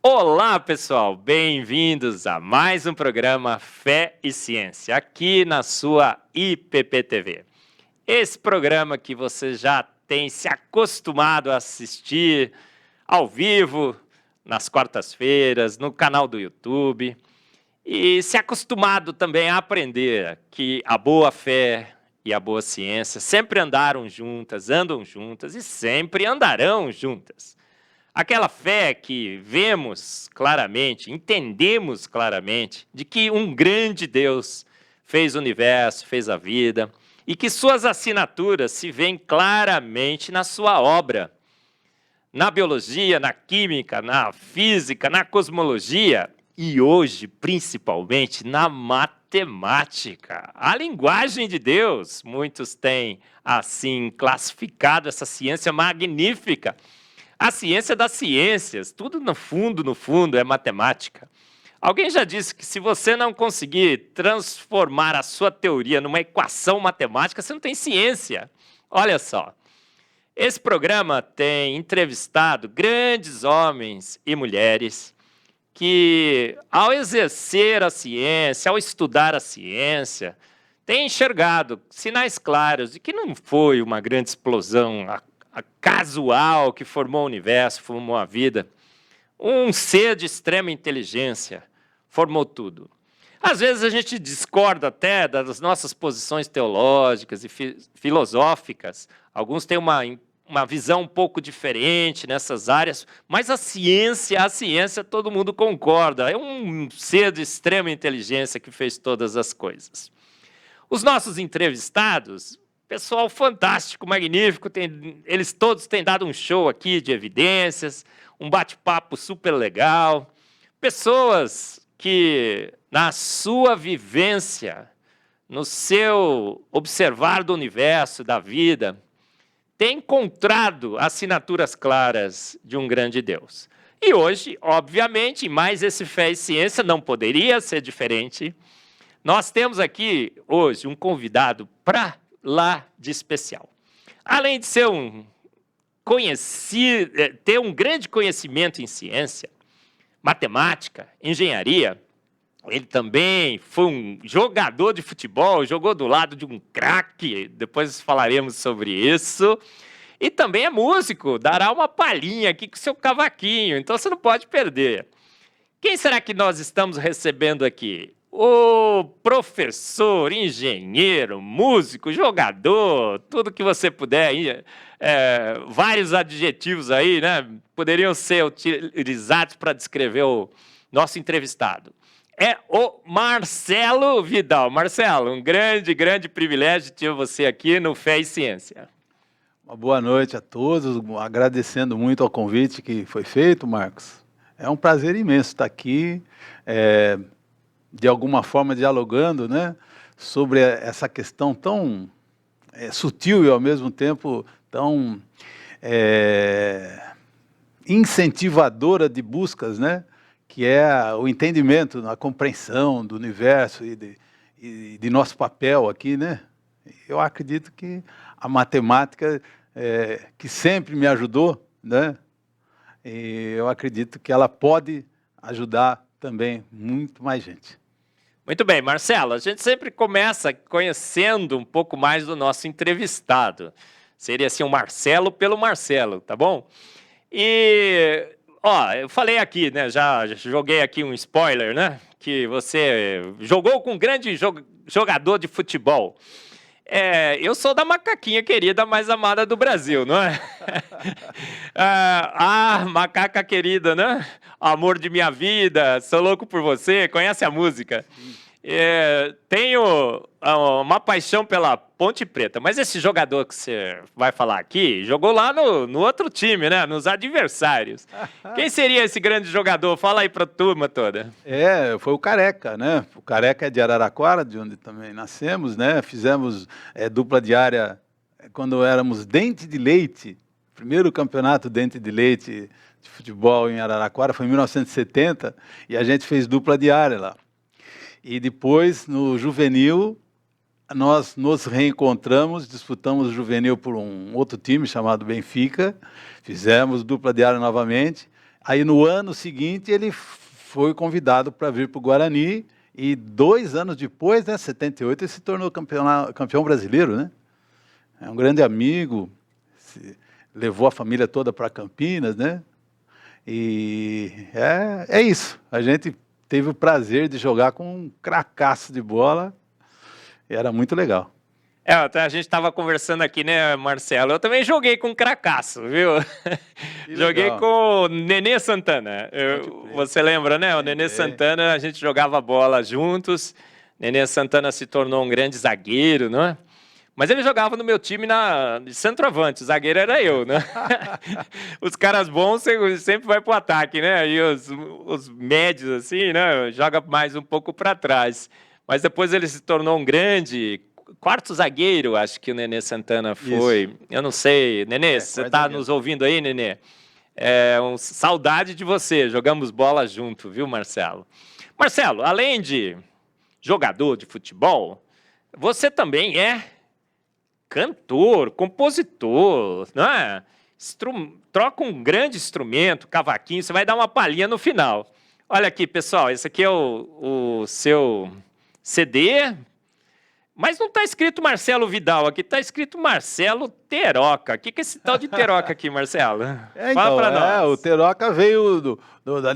Olá, pessoal! Bem-vindos a mais um programa Fé e Ciência, aqui na sua IPP-TV. Esse programa que você já tem se acostumado a assistir ao vivo, nas quartas-feiras, no canal do YouTube, e se acostumado também a aprender que a boa fé e a boa ciência sempre andaram juntas, andam juntas e sempre andarão juntas. Aquela fé que vemos claramente, entendemos claramente, de que um grande Deus fez o universo, fez a vida, e que suas assinaturas se veem claramente na sua obra. Na biologia, na química, na física, na cosmologia e hoje, principalmente, na matemática. A linguagem de Deus, muitos têm assim classificado essa ciência magnífica. A ciência das ciências, tudo no fundo, é matemática. Alguém já disse que se você não conseguir transformar a sua teoria numa equação matemática, você não tem ciência. Olha só, esse programa tem entrevistado grandes homens e mulheres que, ao exercer a ciência, ao estudar a ciência, têm enxergado sinais claros de que não foi uma grande explosão casual que formou o universo, formou a vida. Um ser de extrema inteligência formou tudo. Às vezes a gente discorda até das nossas posições teológicas e filosóficas. Alguns têm uma visão um pouco diferente nessas áreas, mas a ciência todo mundo concorda. É um ser de extrema inteligência que fez todas as coisas. Os nossos entrevistados, pessoal fantástico, magnífico, eles todos têm dado um show aqui de evidências, um bate-papo super legal. Pessoas que, na sua vivência, no seu observar do universo, da vida, têm encontrado assinaturas claras de um grande Deus. E hoje, obviamente, mais esse Fé e Ciência não poderia ser diferente. Nós temos aqui, hoje, um convidado para lá de especial. Além de ser ter um grande conhecimento em ciência, matemática, engenharia, ele também foi um jogador de futebol, jogou do lado de um craque, depois falaremos sobre isso, e também é músico, dará uma palhinha aqui com o seu cavaquinho, então você não pode perder. Quem será que nós estamos recebendo aqui? O professor, engenheiro, músico, jogador, tudo que você puder, vários adjetivos aí, né, poderiam ser utilizados para descrever o nosso entrevistado. É o Marcelo Vidal. Marcelo, um grande privilégio ter você aqui no Fé e Ciência. Uma boa noite a todos, agradecendo muito ao convite que foi feito, Marcos. É um prazer imenso estar aqui, de alguma forma dialogando, né, sobre essa questão tão sutil e ao mesmo tempo tão incentivadora de buscas, né, que é o entendimento, a compreensão do universo e de nosso papel aqui, né. Eu acredito que a matemática, que sempre me ajudou, né, e eu acredito que ela pode ajudar também muito mais gente. Muito bem, Marcelo, a gente sempre começa conhecendo um pouco mais do nosso entrevistado. Seria assim, um Marcelo pelo Marcelo, tá bom? E, eu falei aqui, né, já joguei aqui um spoiler, né, que você jogou com um grande jogador de futebol. Eu sou da macaquinha querida mais amada do Brasil, não é? Macaca querida, né? Amor de minha vida, sou louco por você, conhece a música? Tenho uma paixão pela Ponte Preta, mas esse jogador que você vai falar aqui, jogou lá no outro time, né? Nos adversários. Quem seria esse grande jogador? Fala aí para a turma toda. Foi o Careca, né? O Careca é de Araraquara, de onde também nascemos, né? Fizemos dupla diária quando éramos Dente de Leite. Primeiro campeonato Dente de Leite de futebol em Araraquara foi em 1970 e a gente fez dupla diária lá. E depois, no juvenil, nós nos reencontramos, disputamos o juvenil por um outro time chamado Benfica, fizemos dupla diária novamente. Aí no ano seguinte ele foi convidado para vir para o Guarani e 2 anos depois, né, 78, ele se tornou campeão brasileiro, né? É um grande amigo, levou a família toda para Campinas, né? E é isso. A gente teve o prazer de jogar com um cracaço de bola. E era muito legal. A gente estava conversando aqui, né, Marcelo? Eu também joguei com cracaço, viu? Joguei com o Nenê Santana. Você lembra, né? O Nenê Santana, a gente jogava bola juntos. Nenê Santana se tornou um grande zagueiro, não é? Mas ele jogava no meu time de centroavante, o zagueiro era eu, né? Os caras bons sempre vai pro ataque, né? E os médios, assim, né? Joga mais um pouco para trás. Mas depois ele se tornou um grande quarto zagueiro, acho que o Nenê Santana foi. Isso. Eu não sei. Nenê, você está nos ouvindo aí, Nenê? Saudade de você. Jogamos bola junto, viu, Marcelo? Marcelo, além de jogador de futebol, você também é cantor, compositor, não é? Troca um grande instrumento, cavaquinho, você vai dar uma palhinha no final. Olha aqui, pessoal, esse aqui é o seu CD, mas não está escrito Marcelo Vidal, aqui está escrito Marcelo Teroca. O que é esse tal de Teroca aqui, Marcelo? Fala para nós. O Teroca veio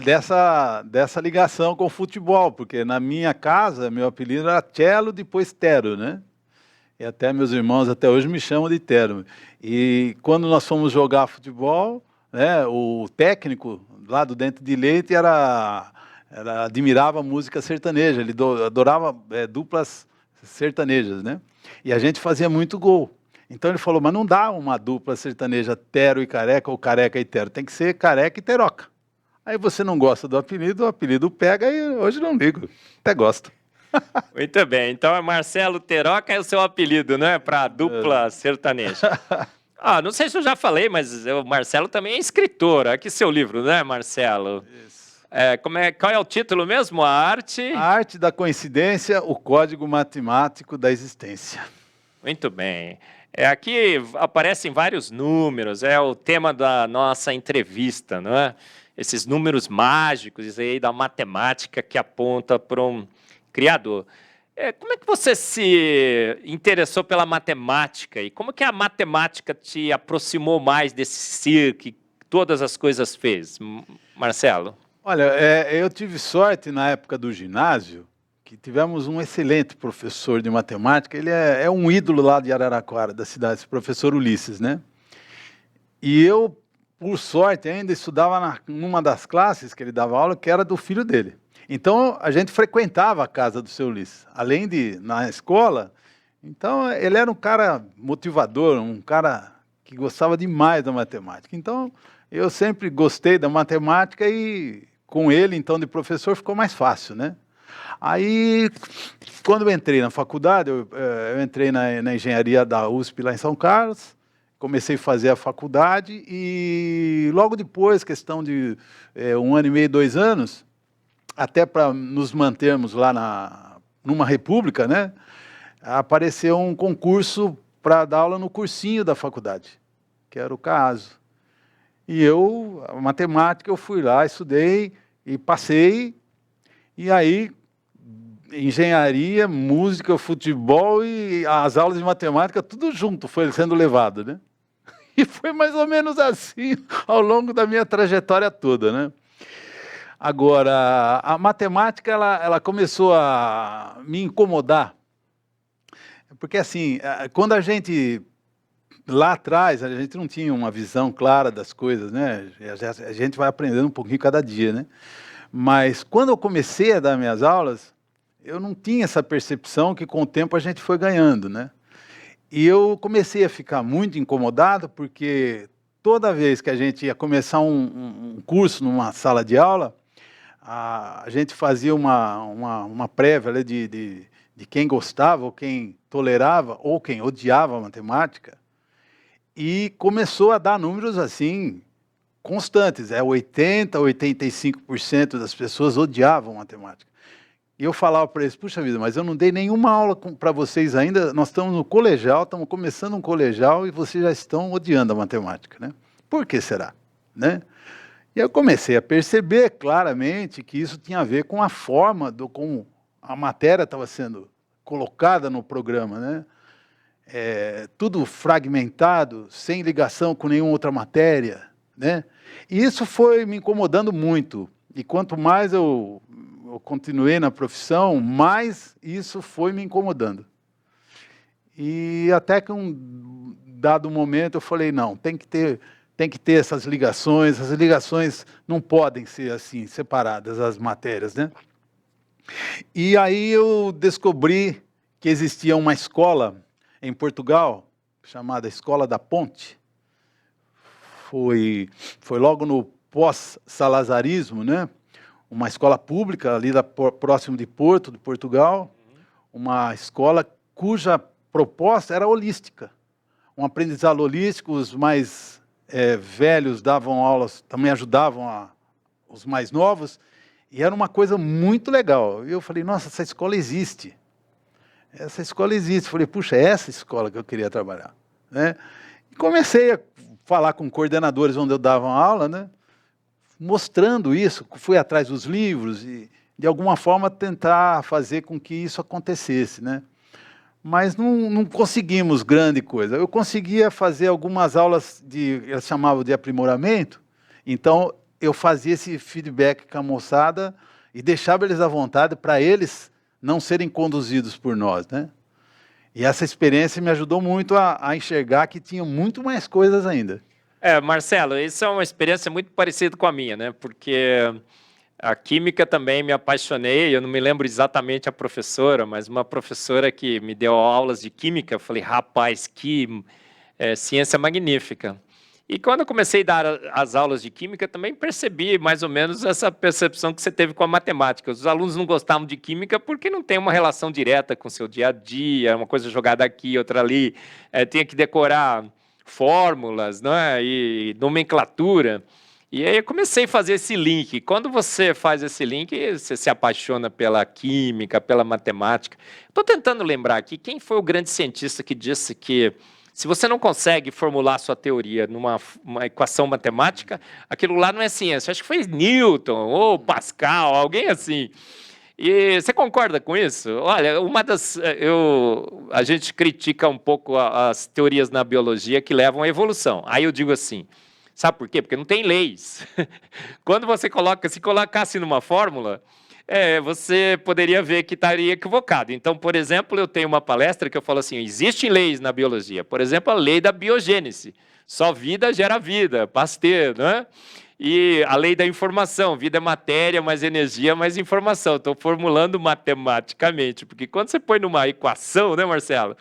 dessa ligação com o futebol, porque na minha casa, meu apelido era Cello, depois Tero, né? E até meus irmãos até hoje me chamam de Tero. E quando nós fomos jogar futebol, né, o técnico lá do Dente de Leite admirava música sertaneja, ele adorava duplas sertanejas, né? E a gente fazia muito gol. Então ele falou, mas não dá uma dupla sertaneja Tero e Careca ou Careca e Tero, tem que ser Careca e Teroca. Aí você não gosta do apelido, o apelido pega e hoje não ligo, até gosto. Muito bem, então é Marcelo Teroca é o seu apelido, né, para a dupla sertaneja. Não sei se eu já falei, mas o Marcelo também é escritor. Aqui seu livro, né, Marcelo? Isso. Qual é o título mesmo? A arte da coincidência, o código matemático da existência. Muito bem. Aqui aparecem vários números, é o tema da nossa entrevista, não é? Esses números mágicos aí da matemática que aponta para um criador. Como é que você se interessou pela matemática e como que a matemática te aproximou mais desse ser que todas as coisas fez, Marcelo? Olha, eu tive sorte na época do ginásio, que tivemos um excelente professor de matemática, ele é um ídolo lá de Araraquara, da cidade, esse professor Ulisses, né? E eu, por sorte, ainda estudava numa das classes que ele dava aula, que era do filho dele. Então, a gente frequentava a casa do seu Ulisses, além de na escola. Então, ele era um cara motivador, um cara que gostava demais da matemática. Então, eu sempre gostei da matemática e com ele, então, de professor, ficou mais fácil, né? Aí, quando eu entrei na faculdade, eu entrei na engenharia da USP lá em São Carlos, comecei a fazer a faculdade e logo depois, questão de 1 ano e meio, 2 anos, até para nos mantermos lá numa república, né, apareceu um concurso para dar aula no cursinho da faculdade, que era o CASO. E a matemática, eu fui lá, estudei e passei, e aí engenharia, música, futebol e as aulas de matemática, tudo junto foi sendo levado, né? E foi mais ou menos assim ao longo da minha trajetória toda, né? Agora, a matemática, ela começou a me incomodar, porque assim, quando a gente, lá atrás, a gente não tinha uma visão clara das coisas, né? A gente vai aprendendo um pouquinho cada dia, né? Mas quando eu comecei a dar minhas aulas, eu não tinha essa percepção que com o tempo a gente foi ganhando, né? E eu comecei a ficar muito incomodado, porque toda vez que a gente ia começar um curso numa sala de aula, a gente fazia uma prévia de quem gostava, ou quem tolerava, ou quem odiava a matemática, e começou a dar números assim, constantes. 80%, 85% das pessoas odiavam matemática. E eu falava para eles, puxa vida, mas eu não dei nenhuma aula para vocês ainda, nós estamos no colegial, estamos começando um colegial e vocês já estão odiando a matemática, né? Por que será? Né? E eu comecei a perceber claramente que isso tinha a ver com a forma, como a matéria estava sendo colocada no programa, né? Tudo fragmentado, sem ligação com nenhuma outra matéria, né? E isso foi me incomodando muito. E quanto mais eu continuei na profissão, mais isso foi me incomodando. E até que um dado momento eu falei, não, tem que ter essas ligações não podem ser assim, separadas, as matérias, né? E aí eu descobri que existia uma escola em Portugal, chamada Escola da Ponte. Foi logo no pós-salazarismo, né? Uma escola pública ali próximo de Porto, de Portugal, uma escola cuja proposta era holística. Um aprendizado holístico, os mais velhos davam aulas, também ajudavam os mais novos, e era uma coisa muito legal. E eu falei, nossa, essa escola existe. Essa escola existe. Falei, puxa, é essa escola que eu queria trabalhar, né? E comecei a falar com coordenadores onde eu dava aula, né? Mostrando isso, fui atrás dos livros e, de alguma forma, tentar fazer com que isso acontecesse, né? Mas não conseguimos grande coisa. Eu conseguia fazer algumas aulas, eles chamavam de aprimoramento, então eu fazia esse feedback com a moçada e deixava eles à vontade para eles não serem conduzidos por nós, né? E essa experiência me ajudou muito a enxergar que tinha muito mais coisas ainda. Marcelo, isso é uma experiência muito parecida com a minha, né? Porque a química também me apaixonei, eu não me lembro exatamente a professora, mas uma professora que me deu aulas de química, eu falei, rapaz, que ciência magnífica. E quando eu comecei a dar as aulas de química, também percebi mais ou menos essa percepção que você teve com a matemática. Os alunos não gostavam de química porque não tem uma relação direta com o seu dia a dia, uma coisa jogada aqui, outra ali, tinha que decorar fórmulas, né, e nomenclatura. E aí eu comecei a fazer esse link. Quando você faz esse link, você se apaixona pela química, pela matemática. Estou tentando lembrar aqui, quem foi o grande cientista que disse que se você não consegue formular sua teoria numa equação matemática, aquilo lá não é ciência. Acho que foi Newton ou Pascal, alguém assim. E você concorda com isso? Olha, a gente critica um pouco as teorias na biologia que levam à evolução. Aí eu digo assim, sabe por quê? Porque não tem leis. Quando você se colocasse numa fórmula, você poderia ver que estaria equivocado. Então, por exemplo, eu tenho uma palestra que eu falo assim, existem leis na biologia. Por exemplo, a lei da biogênese. Só vida gera vida, Pasteur, né? E a lei da informação, vida é matéria, mais energia, mais informação. Estou formulando matematicamente, porque quando você põe numa equação, né, Marcelo?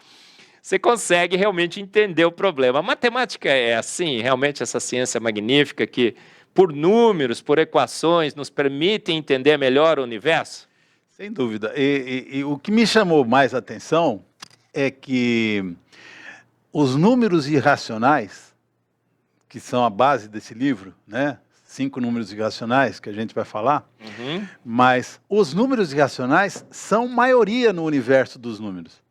Você consegue realmente entender o problema. A matemática é assim, realmente essa ciência magnífica que, por números, por equações, nos permite entender melhor o universo? Sem dúvida. E o que me chamou mais a atenção é que os números irracionais, que são a base desse livro, né? 5 números irracionais que a gente vai falar, mas os números irracionais são maioria no universo dos números.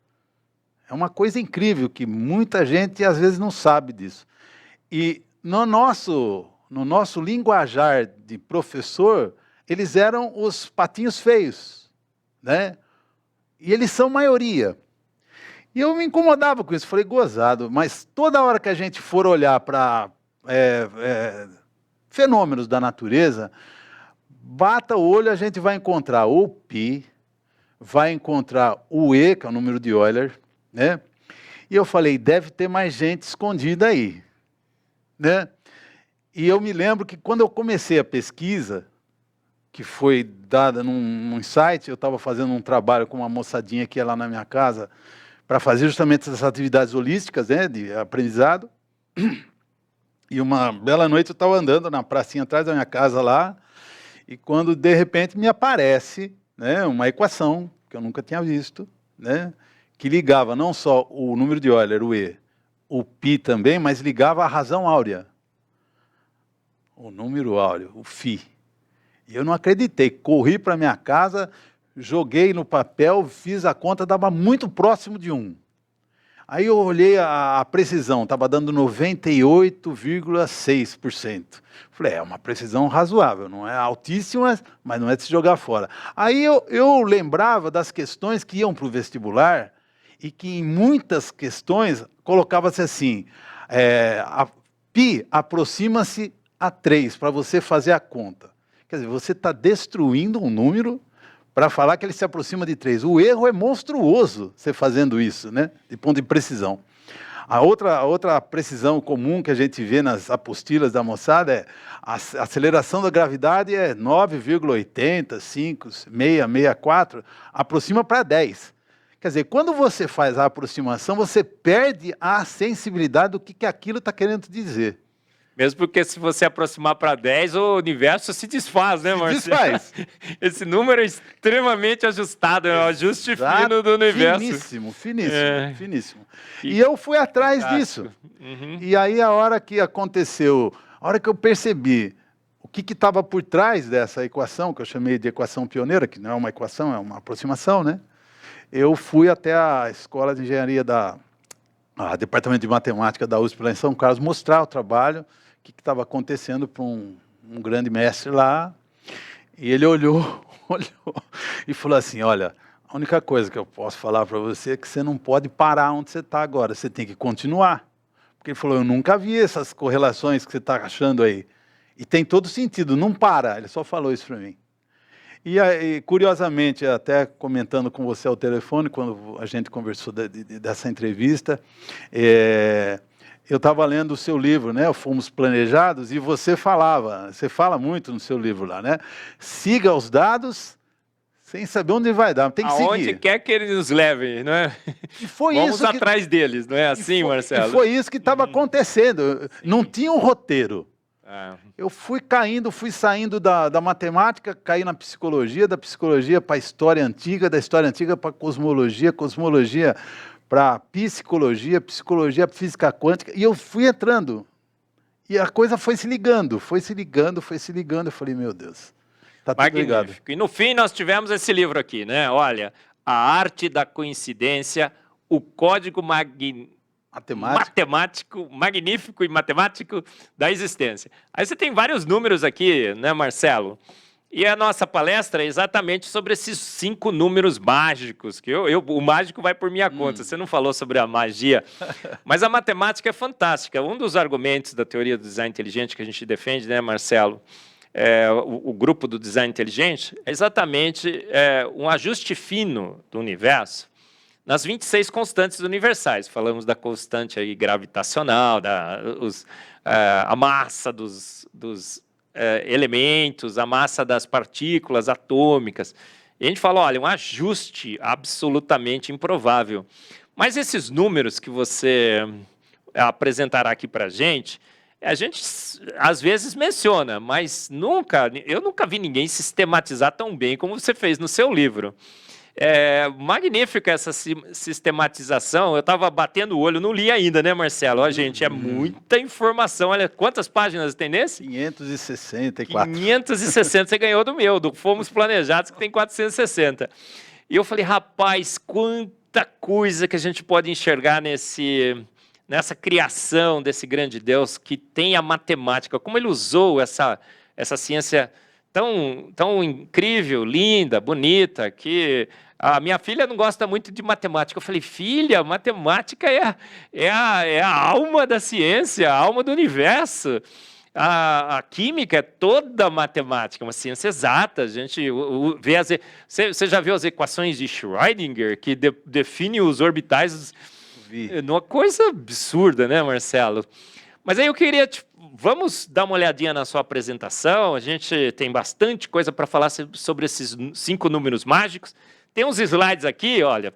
É uma coisa incrível que muita gente às vezes não sabe disso. E no nosso linguajar de professor, eles eram os patinhos feios, né? E eles são maioria. E eu me incomodava com isso, falei, gozado, mas toda hora que a gente for olhar para fenômenos da natureza, bata o olho, a gente vai encontrar o π, vai encontrar o e, que é o número de Euler, né? E eu falei, deve ter mais gente escondida aí, né? E eu me lembro que quando eu comecei a pesquisa, que foi dada num site, eu estava fazendo um trabalho com uma moçadinha que ia lá na minha casa, para fazer justamente essas atividades holísticas, né, de aprendizado. E uma bela noite eu estava andando na pracinha atrás da minha casa lá, e quando de repente me aparece, né, uma equação que eu nunca tinha visto, né, que ligava não só o número de Euler, o E, o π também, mas ligava a razão áurea, o número áureo, o φ. E eu não acreditei, corri para minha casa, joguei no papel, fiz a conta, dava muito próximo de 1. Aí eu olhei a precisão, estava dando 98,6%. Falei, é uma precisão razoável, não é altíssima, mas não é de se jogar fora. Aí eu lembrava das questões que iam para o vestibular e que em muitas questões colocava-se assim, π aproxima-se a 3, para você fazer a conta. Quer dizer, você está destruindo um número para falar que ele se aproxima de 3. O erro é monstruoso você fazendo isso, né? De ponto de precisão. A outra precisão comum que a gente vê nas apostilas da moçada é a aceleração da gravidade é 9,80, 5, 6, 64, aproxima para 10. Quer dizer, quando você faz a aproximação, você perde a sensibilidade do que aquilo está querendo dizer. Mesmo porque se você aproximar para 10, o universo se desfaz, né, Marcelo? Se desfaz. Esse número é extremamente ajustado, é o ajuste fino do universo. Finíssimo, finíssimo. E eu fui atrás disso. Uhum. E aí a hora que aconteceu, a hora que eu percebi o que estava por trás dessa equação, que eu chamei de equação pioneira, que não é uma equação, é uma aproximação, né? Eu fui até a Escola de Engenharia Departamento de Matemática da USP lá em São Carlos mostrar o trabalho, o que estava acontecendo para um grande mestre lá, e ele olhou e falou assim, olha, a única coisa que eu posso falar para você é que você não pode parar onde você está agora, você tem que continuar. Porque ele falou, eu nunca vi essas correlações que você está achando aí, e tem todo sentido, não para, ele só falou isso para mim. E curiosamente, até comentando com você ao telefone, quando a gente conversou dessa entrevista, eu estava lendo o seu livro, né? Fomos Planejados, e você fala muito no seu livro lá, né? Siga os dados sem saber onde vai dar, tem que seguir. Aonde quer que eles nos levem, não é? E foi Vamos isso atrás deles, não é assim, Marcelo? E foi isso que estava acontecendo. Sim. Não tinha um roteiro. Eu fui saindo da matemática, caí na psicologia, da psicologia para a história antiga, da história antiga para a cosmologia, cosmologia para psicologia, psicologia para física quântica, e eu fui entrando. E a coisa foi se ligando. Eu falei, meu Deus, tá tudo ligado. E no fim nós tivemos esse livro aqui, né? Olha, A Arte da Coincidência, o Código magnífico e matemático da existência. Aí você tem vários números aqui, né, Marcelo? E a nossa palestra é exatamente sobre esses 5 números mágicos, que o mágico vai por minha conta, você não falou sobre a magia, mas a matemática é fantástica. Um dos argumentos da teoria do design inteligente que a gente defende, né, Marcelo, o grupo do design inteligente, é exatamente um ajuste fino do universo nas 26 constantes universais. Falamos da constante aí gravitacional, a massa dos elementos, a massa das partículas atômicas. E a gente fala, olha, um ajuste absolutamente improvável. Mas esses números que você apresentará aqui para a gente às vezes menciona, mas eu nunca vi ninguém sistematizar tão bem como você fez no seu livro. É magnífica essa sistematização. Eu estava batendo o olho, não li ainda, né, Marcelo? Ó, gente, é muita informação. Olha, quantas páginas tem nesse? 564. 560, você ganhou do meu, do Fomos Planejados, que tem 460. E eu falei, rapaz, quanta coisa que a gente pode enxergar nessa criação desse grande Deus que tem a matemática. Como ele usou essa ciência tão incrível, linda, bonita, que a minha filha não gosta muito de matemática. Eu falei, filha, matemática é a alma da ciência, a alma do universo. A química é toda matemática, uma ciência exata. A gente vê você já viu as equações de Schrödinger, que definem os orbitais? Uma coisa absurda, né, Marcelo? Mas aí eu queria... Vamos dar uma olhadinha na sua apresentação. A gente tem bastante coisa para falar sobre esses 5 números mágicos. Tem uns slides aqui, olha.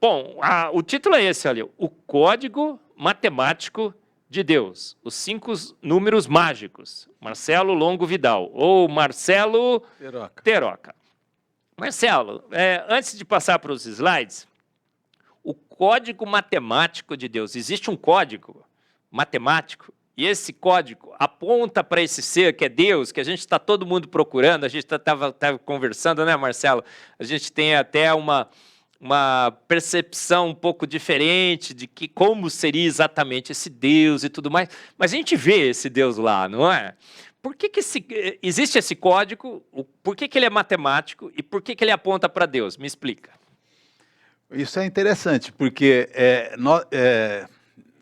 Bom, o título é esse, olha. O Código Matemático de Deus. Os 5 números mágicos. Marcelo Longo Vidal. Ou Marcelo Teroca. Marcelo, antes de passar para os slides, o Código Matemático de Deus. Existe um código matemático. E esse código aponta para esse ser que é Deus, que a gente está todo mundo procurando, a gente estava conversando, né, Marcelo? A gente tem até uma uma percepção um pouco diferente de que como seria exatamente esse Deus e tudo mais. Mas a gente vê esse Deus lá, não é? Por que existe esse código? Por que ele é matemático e por que ele aponta para Deus? Me explica. Isso é interessante, porque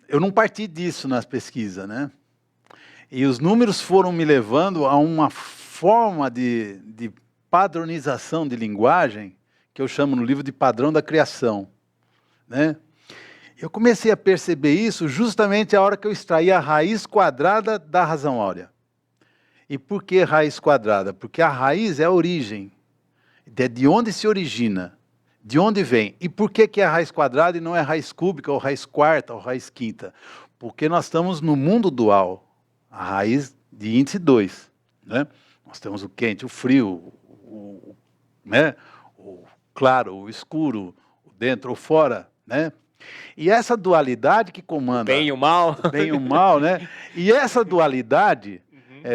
eu não parti disso nas pesquisas, né? E os números foram me levando a uma forma de padronização de linguagem, que eu chamo no livro de padrão da criação, né? Eu comecei a perceber isso justamente a hora que eu extraí a raiz quadrada da razão áurea. E por que raiz quadrada? Porque a raiz é a origem, é de onde se origina, de onde vem. E por que é a raiz quadrada e não é raiz cúbica, ou raiz quarta, ou raiz quinta? Porque nós estamos no mundo dual, a raiz de índice 2, né? Nós temos o quente, o frio, né? O claro, o escuro, o dentro ou fora, né? E essa dualidade que comanda... O bem e o mal. O bem e o mal, né? E essa dualidade,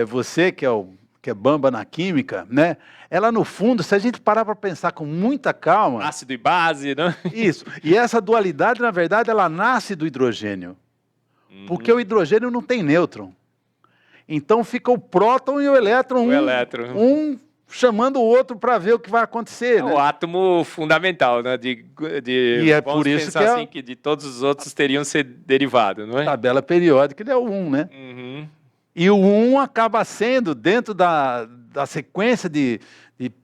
você que é bamba na química, né? Ela, no fundo, se a gente parar para pensar com muita calma... Ácido e base, né? Isso. E essa dualidade, na verdade, ela nasce do hidrogênio. Porque o hidrogênio não tem nêutron. Então fica o próton e o elétron, um chamando o outro para ver o que vai acontecer. É, né? o átomo fundamental, né? E é por isso que, assim, que de todos os outros teriam ser derivado, não é? Tabela periódica, ele é o 1, né? Uhum. E o 1 acaba sendo, dentro da sequência de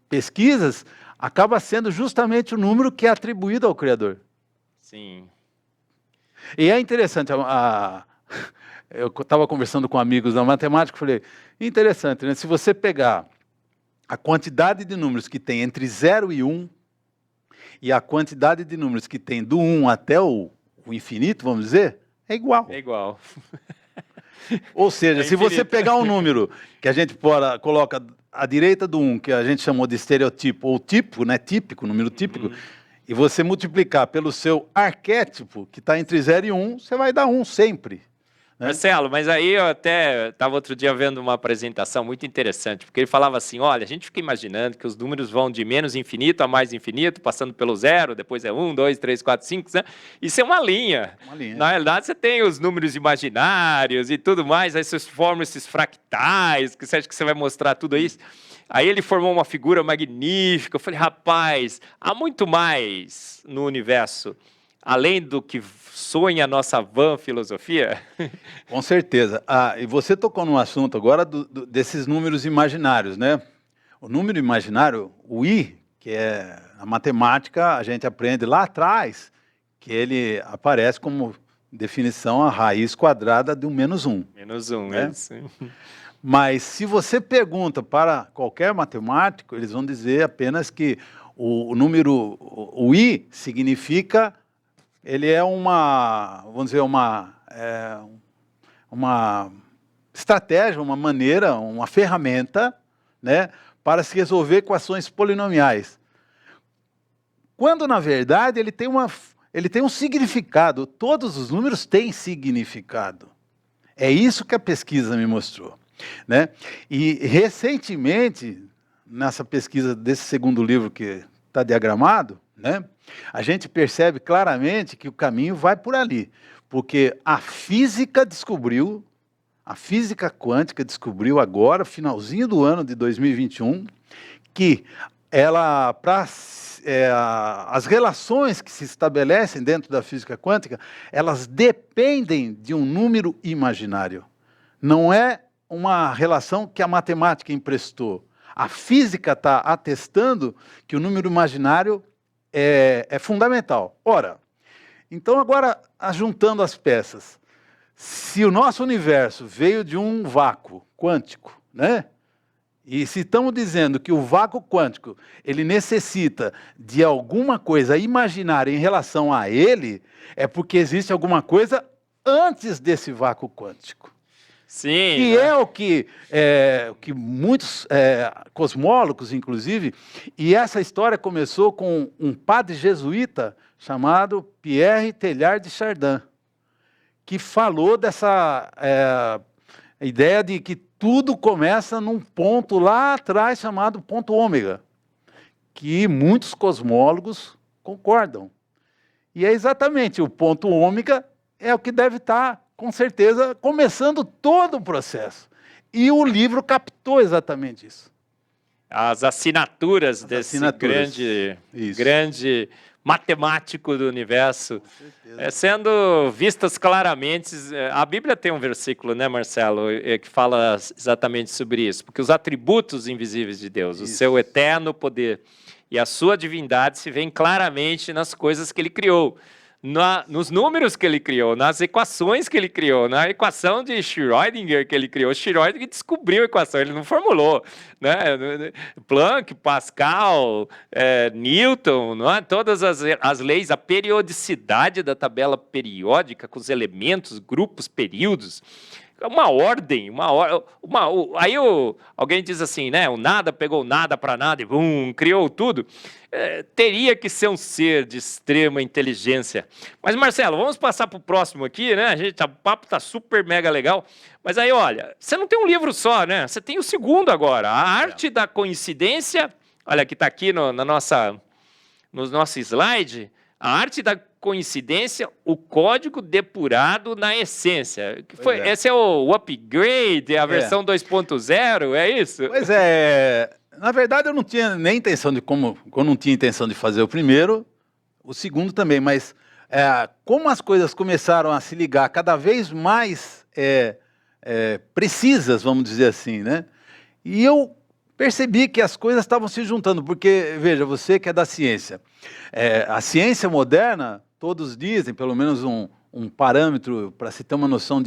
pesquisas, acaba sendo justamente o número que é atribuído ao Criador. Sim. E é interessante, eu estava conversando com amigos da matemática, falei, interessante, né? Se você pegar a quantidade de números que tem entre 0 e 1, e a quantidade de números que tem do 1 até o infinito, vamos dizer, é igual. É igual. Ou seja, se você pegar um número que a gente coloca à direita do 1, que a gente chamou de estereotipo, ou tipo, né, típico, número típico, e você multiplicar pelo seu arquétipo, que está entre 0 e 1, você vai dar 1 sempre. Né? Marcelo, mas aí eu até estava outro dia vendo uma apresentação muito interessante, porque ele falava assim, olha, a gente fica imaginando que os números vão de menos infinito a mais infinito, passando pelo 0, depois é 1, 2, 3, 4, 5, né? Isso é uma linha. Uma linha. Na realidade, você tem os números imaginários e tudo mais, aí você forma esses fractais, que você acha que você vai mostrar tudo isso. Aí ele formou uma figura magnífica. Eu falei, rapaz, há muito mais no universo, além do que sonha a nossa vã filosofia? Com certeza. E você tocou num assunto agora desses números imaginários, né? O número imaginário, o I, que é a matemática, a gente aprende lá atrás, que ele aparece como definição a raiz quadrada de um -1. -1, né? É isso. Mas se você pergunta para qualquer matemático, eles vão dizer apenas que o número, o I, significa, ele é vamos dizer, uma estratégia, uma maneira, uma ferramenta, né, para se resolver equações polinomiais. Quando, na verdade, ele tem um significado. Todos os números têm significado. É isso que a pesquisa me mostrou. Né? E, recentemente, nessa pesquisa desse segundo livro que está diagramado, né, a gente percebe claramente que o caminho vai por ali. Porque a física quântica descobriu agora, finalzinho do ano de 2021, que as relações que se estabelecem dentro da física quântica, elas dependem de um número imaginário. Não é uma relação que a matemática emprestou. A física está atestando que o número imaginário é fundamental. Ora, então agora, juntando as peças, se o nosso universo veio de um vácuo quântico, né? E se estamos dizendo que o vácuo quântico ele necessita de alguma coisa imaginária em relação a ele, é porque existe alguma coisa antes desse vácuo quântico. Sim. Que é o que muitos cosmólogos, inclusive, e essa história começou com um padre jesuíta chamado Pierre Teilhard de Chardin, que falou dessa ideia de que tudo começa num ponto lá atrás chamado ponto ômega, que muitos cosmólogos concordam. E é exatamente o ponto ômega, é o que deve estar, com certeza, começando todo o processo. E o livro captou exatamente isso. As assinaturas desse grande matemático do universo, sendo vistas claramente. A Bíblia tem um versículo, né, Marcelo, que fala exatamente sobre isso, porque os atributos invisíveis de Deus, o seu eterno poder e a sua divindade se veem claramente nas coisas que ele criou, nos números que ele criou, nas equações que ele criou, na equação de Schrödinger que ele criou. Schrödinger descobriu a equação, ele não formulou, né? Planck, Pascal, Newton, não é? Todas as leis, a periodicidade da tabela periódica com os elementos, grupos, períodos, uma ordem, aí alguém diz assim, né? O nada pegou nada para nada e criou tudo. Teria que ser um ser de extrema inteligência. Mas, Marcelo, vamos passar para o próximo aqui, né? O papo está super mega legal. Mas aí, olha, você não tem um livro só, né? Você tem o segundo agora, A Arte da Coincidência. Olha, que está aqui no nosso slide. A Arte da Coincidência, o código depurado na essência. Esse é o upgrade, a versão 2.0, é isso? Pois é. Na verdade, eu não tinha nem intenção eu não tinha intenção de fazer o primeiro, o segundo também, mas como as coisas começaram a se ligar cada vez mais precisas, vamos dizer assim, né? E eu percebi que as coisas estavam se juntando, porque, veja, você que é da ciência, a ciência moderna, todos dizem, pelo menos um parâmetro para se ter uma noção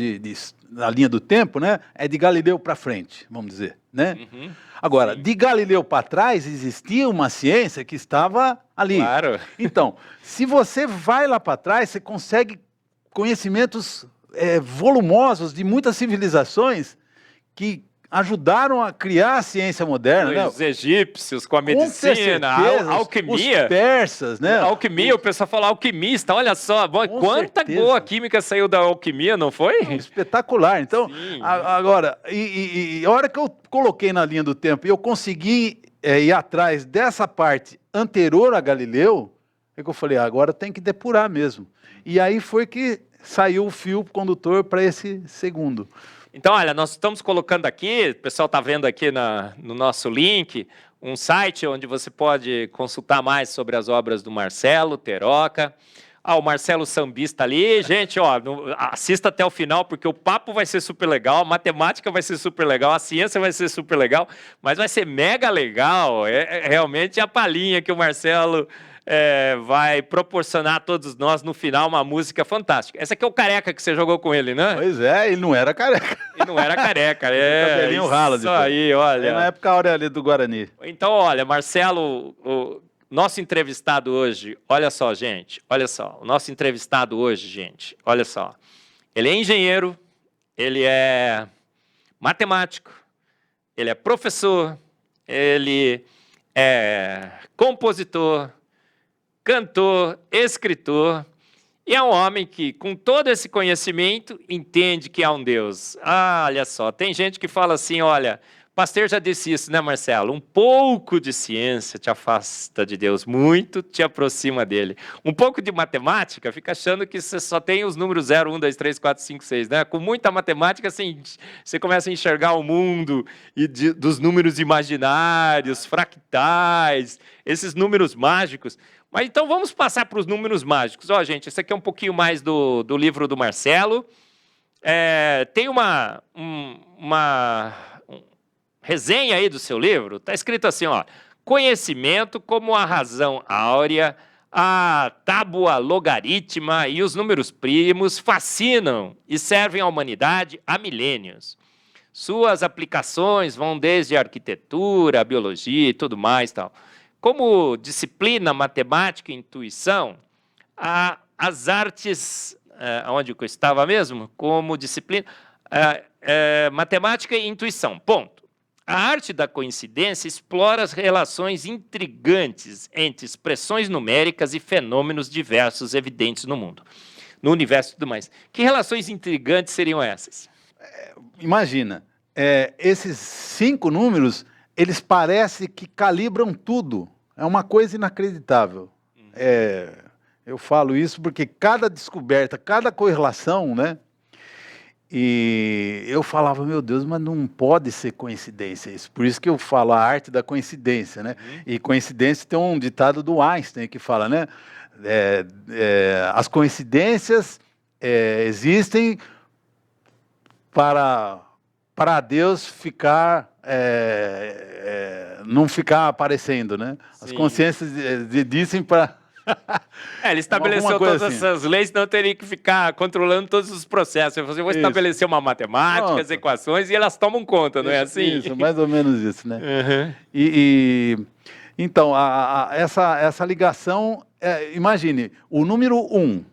da linha do tempo, né? É de Galileu para frente, vamos dizer, né? Uhum. Agora, Sim. de Galileu para trás existia uma ciência que estava ali. Claro. Então, se você vai lá para trás, você consegue conhecimentos volumosos de muitas civilizações que ajudaram a criar a ciência moderna. Os egípcios com a medicina, a alquimia. Os persas, né? A alquimia, o pessoal fala alquimista, olha só, quanta boa química saiu da alquimia, não foi? Espetacular. Então, agora, a hora que eu coloquei na linha do tempo e eu consegui ir atrás dessa parte anterior a Galileu, é que eu falei, agora tem que depurar mesmo. E aí foi que saiu o fio condutor para esse segundo. Então, olha, nós estamos colocando aqui, o pessoal está vendo aqui no nosso link, um site onde você pode consultar mais sobre as obras do Marcelo Teroca. O Marcelo Sambista ali. Gente, assista até o final, porque o papo vai ser super legal, a matemática vai ser super legal, a ciência vai ser super legal, mas vai ser mega legal. É realmente a palhinha que o Marcelo vai proporcionar a todos nós no final uma música fantástica. Esse aqui é o careca que você jogou com ele, né? Pois é, ele não era careca. Ele não era careca, cabelinho ralo. Isso aí, olha. Na época ali do Guarani. Então, olha, Marcelo, o nosso entrevistado hoje, olha só, gente, olha só, o nosso entrevistado hoje, gente, olha só, ele é engenheiro, ele é matemático, ele é professor, ele é compositor, cantor, escritor, e é um homem que, com todo esse conhecimento, entende que há um Deus. Olha só, tem gente que fala assim, olha, Pasteur já disse isso, né, Marcelo? Um pouco de ciência te afasta de Deus, muito te aproxima dele. Um pouco de matemática, fica achando que você só tem os números 0, 1, 2, 3, 4, 5, 6, né? Com muita matemática, assim, você começa a enxergar o mundo dos números imaginários, fractais, esses números mágicos. Mas então vamos passar para os números mágicos. Gente, esse aqui é um pouquinho mais do livro do Marcelo. Tem uma resenha aí do seu livro. Está escrito assim, conhecimento como a razão áurea, a tábua logarítmica e os números primos fascinam e servem à humanidade há milênios. Suas aplicações vão desde a arquitetura, a biologia e tudo mais, tal. Como disciplina matemática e intuição, as artes, onde eu estava mesmo, como disciplina, matemática e intuição, ponto. A arte da coincidência explora as relações intrigantes entre expressões numéricas e fenômenos diversos evidentes no mundo, no universo e tudo mais. Que relações intrigantes seriam essas? Imagina, esses 5 números, eles parecem que calibram tudo. É uma coisa inacreditável. eu falo isso porque cada descoberta, cada correlação, né? E eu falava, meu Deus, mas não pode ser coincidência isso. Por isso que eu falo a arte da coincidência, né? E coincidência tem um ditado do Einstein que fala, né? As coincidências existem para Deus ficar, não ficar aparecendo, né? As consciências dizem para... Ele estabeleceu todas assim. essas leis, não teria que ficar controlando todos os processos. Eu vou estabelecer uma matemática, as equações, e elas tomam conta, não é assim? Isso, mais ou menos isso, né? Uhum. Então, essa ligação, imagine, o número 1,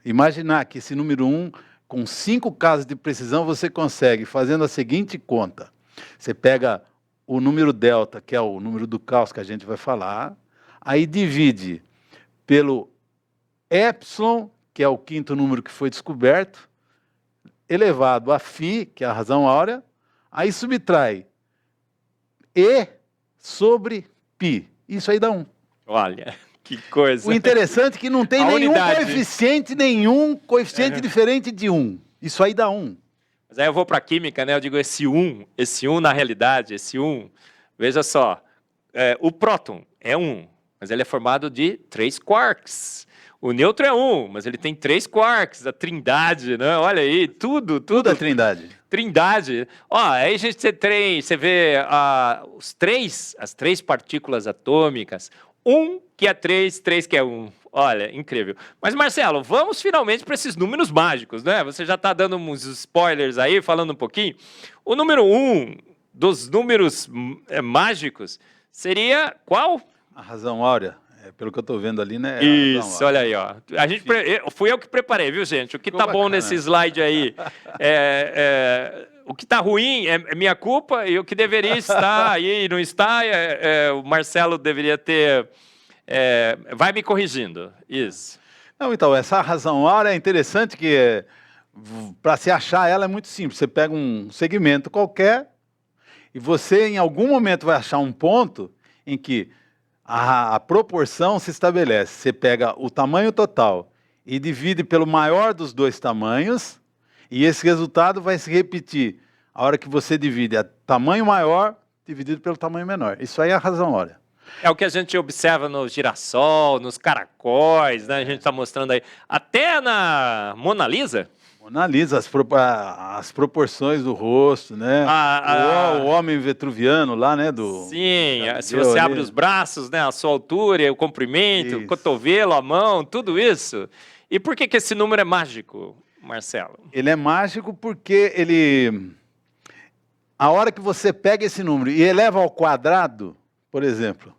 imaginar que esse número 1, com 5 casas de precisão, você consegue, fazendo a seguinte conta. Você pega o número delta, que é o número do caos que a gente vai falar, aí divide pelo epsilon, que é o 5º número que foi descoberto, elevado a φ, que é a razão áurea, aí subtrai E sobre π. Isso aí dá 1. Olha, que coisa. O interessante é que não tem nenhum coeficiente diferente de 1. Isso aí dá 1. Mas aí eu vou para a química, né? Eu digo esse 1 na realidade, esse 1, veja só, o próton é 1. Mas ele é formado de 3 quarks. O nêutron é 1, mas ele tem 3 quarks, a trindade, né? Olha aí, tudo. Tudo é trindade. Trindade. Ó, aí a gente você vê as 3 partículas atômicas, 1 que é 3, 3 que é 1. Olha, incrível. Mas, Marcelo, vamos finalmente para esses números mágicos, né? Você já está dando uns spoilers aí, falando um pouquinho. O número 1 dos números mágicos seria qual? A razão áurea, pelo que eu estou vendo ali, né? Isso, olha aí, ó. Fui eu que preparei, viu, gente? O que tá bom nesse slide aí, o que tá ruim é minha culpa, e o que deveria estar aí e não está, o Marcelo deveria ter... vai me corrigindo, isso. Não, então, essa razão áurea é interessante que, para se achar ela, é muito simples. Você pega um segmento qualquer e você, em algum momento, vai achar um ponto em que a proporção se estabelece. Você pega o tamanho total e divide pelo maior dos 2 tamanhos, e esse resultado vai se repetir a hora que você divide tamanho maior dividido pelo tamanho menor. Isso aí é a razão áurea. É o que a gente observa no girassol, nos caracóis, né? A gente está mostrando aí. Até na Mona Lisa. Mona Lisa, as proporções do rosto, né? O homem vetruviano lá, né? Sim, se você abre os braços, né? A sua altura, o comprimento, o cotovelo, a mão, tudo isso. E por que esse número é mágico, Marcelo? Ele é mágico porque a hora que você pega esse número e eleva ao quadrado, por exemplo,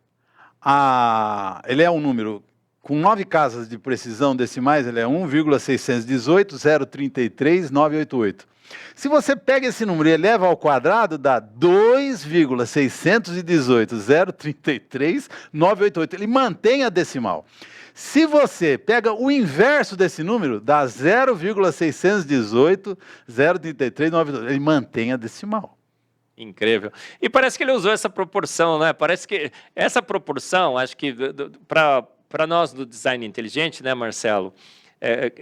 ele é um número... Com 9 casas de precisão decimais, ele é 1,618,033,988. Se você pega esse número e eleva ao quadrado, dá 2,618,033,988. Ele mantém a decimal. Se você pega o inverso desse número, dá 0,618,033,988. Ele mantém a decimal. Incrível. E parece que ele usou essa proporção, né? Parece que essa proporção, acho que para nós do design inteligente, né, Marcelo,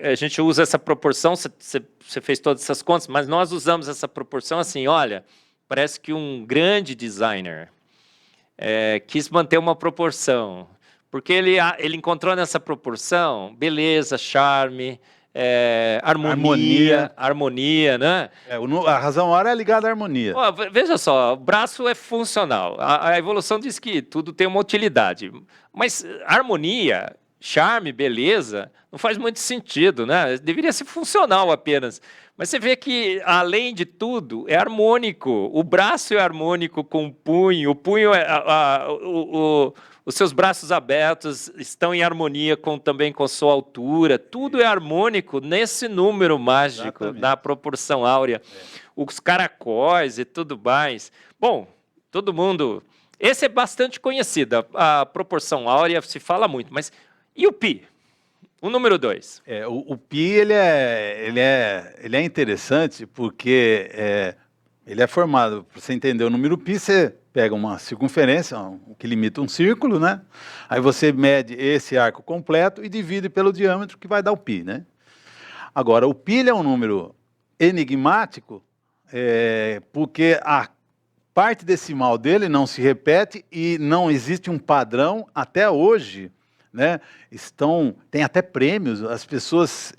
a gente usa essa proporção, você fez todas essas contas, mas nós usamos essa proporção assim, olha, parece que um grande designer quis manter uma proporção, porque ele encontrou nessa proporção beleza, charme, harmonia, né? A razão áurea é ligada à harmonia. Veja só, o braço é funcional. A evolução diz que tudo tem uma utilidade. Mas harmonia, charme, beleza, não faz muito sentido, né? Deveria ser funcional apenas. Mas você vê que, além de tudo, é harmônico. O braço é harmônico com o punho os seus braços abertos estão em harmonia também com a sua altura. Tudo é harmônico nesse número mágico da proporção áurea. Os caracóis e tudo mais. Bom, todo mundo... Esse é bastante conhecido. A proporção áurea se fala muito. Mas e o π? O número 2? O π ele é interessante porque Ele é formado, para você entender o número π, você pega uma circunferência, o que limita um círculo, né? Aí você mede esse arco completo e divide pelo diâmetro, que vai dar o π, né? Agora, o π é um número enigmático, porque a parte decimal dele não se repete e não existe um padrão até hoje, né? Tem até prêmios, as pessoas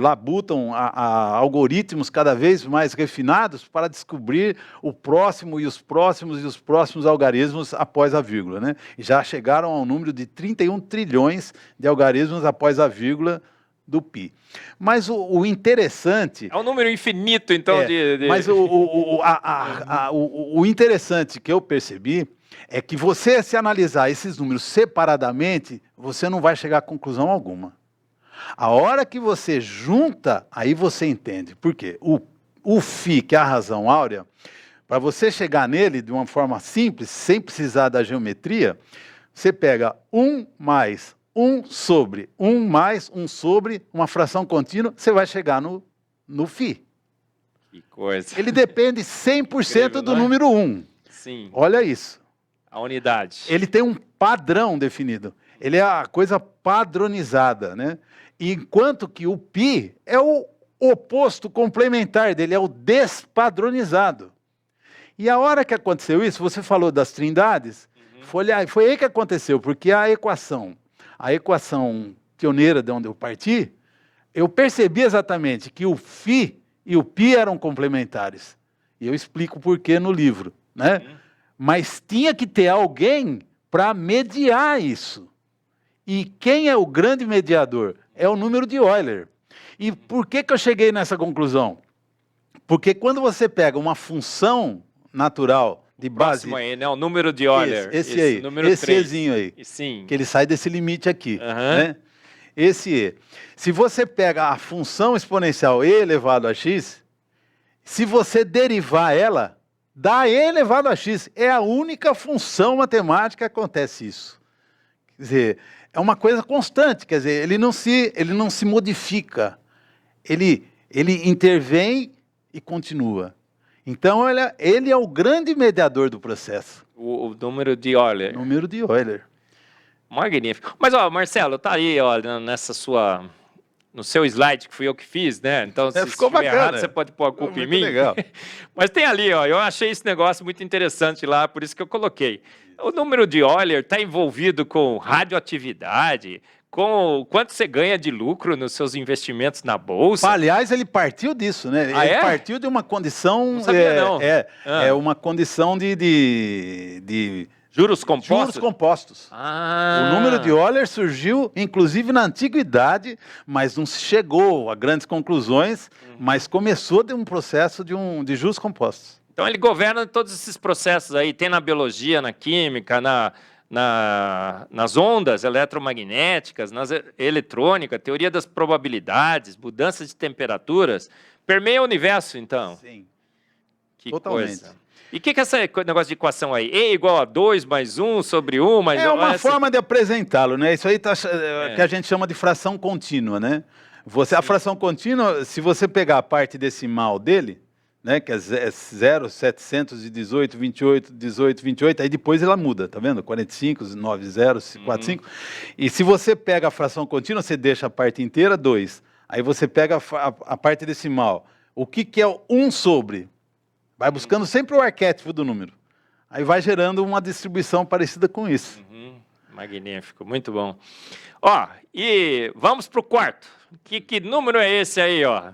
labutam a algoritmos cada vez mais refinados para descobrir o próximo e os próximos algarismos após a vírgula, né? E já chegaram ao número de 31 trilhões de algarismos após a vírgula do π. Mas o interessante... É um número infinito, então, Mas o interessante que eu percebi é que você, se analisar esses números separadamente, você não vai chegar a conclusão alguma. A hora que você junta, aí você entende. Por quê? O φ, que é a razão áurea, para você chegar nele de uma forma simples, sem precisar da geometria, você pega 1 mais 1 sobre 1 mais 1 sobre uma fração contínua, você vai chegar no φ. Que coisa. Ele depende 100% Incrível, do número 1. Sim. Olha isso. A unidade. Ele tem um padrão definido. Ele é a coisa padronizada, né? Enquanto que o π é o oposto complementar dele, é o despadronizado. E a hora que aconteceu isso, você falou das trindades, foi aí que aconteceu, porque a equação pioneira de onde eu parti, eu percebi exatamente que o φ e o π eram complementares. E eu explico por quê no livro, né? Mas tinha que ter alguém para mediar isso. E quem é o grande mediador? É o número de Euler. E por que eu cheguei nessa conclusão? Porque quando você pega uma função natural de base... Próximo aí, né? O número de Euler. Esse aí, número esse 3. Ezinho aí. Sim. Que ele sai desse limite aqui. Né? Esse E. Se você pega a função exponencial e elevado a x, se você derivar ela, dá e elevado a x. É a única função matemática que acontece isso. Quer dizer, é uma coisa constante, quer dizer, ele não se modifica. Ele intervém e continua. Então, ele é o grande mediador do processo. O número de Euler. Número de Euler. Magnífico. Mas, ó, Marcelo, tá aí, ó, no seu slide, que fui eu que fiz, né? Então, se ficou estiver bacana. errado, você pode pôr a culpa em mim. Legal. Mas tem ali, ó, eu achei esse negócio muito interessante lá, por isso que eu coloquei. O número de Euler está envolvido com radioatividade, com quanto você ganha de lucro nos seus investimentos na bolsa. Aliás, ele partiu disso, né? Ele partiu de uma condição... Não sabia, não. É uma condição de juros compostos? Juros compostos. Ah. O número de Euler surgiu, inclusive, na antiguidade, mas não chegou a grandes conclusões, mas começou de um processo de juros compostos. Então ele governa todos esses processos aí, tem na biologia, na química, nas ondas eletromagnéticas, na eletrônica, teoria das probabilidades, mudanças de temperaturas, permeia o universo, então. Sim, que totalmente. Coisa. E o que é esse negócio de equação aí? E igual a 2 mais 1 sobre 1 mais 1? É uma forma de apresentá-lo, né? Isso aí que a gente chama de fração contínua, né? A fração contínua, se você pegar a parte decimal dele, né, que é 0, 718, 28, 18, 28, aí depois ela muda, tá vendo? 45, 90, 45. E se você pega a fração contínua, você deixa a parte inteira, 2. Aí você pega a parte decimal. O que é o 1 sobre? Vai buscando sempre o arquétipo do número. Aí vai gerando uma distribuição parecida com isso. Magnífico, muito bom. Ó, e vamos para o quarto. Que número é esse aí, ó?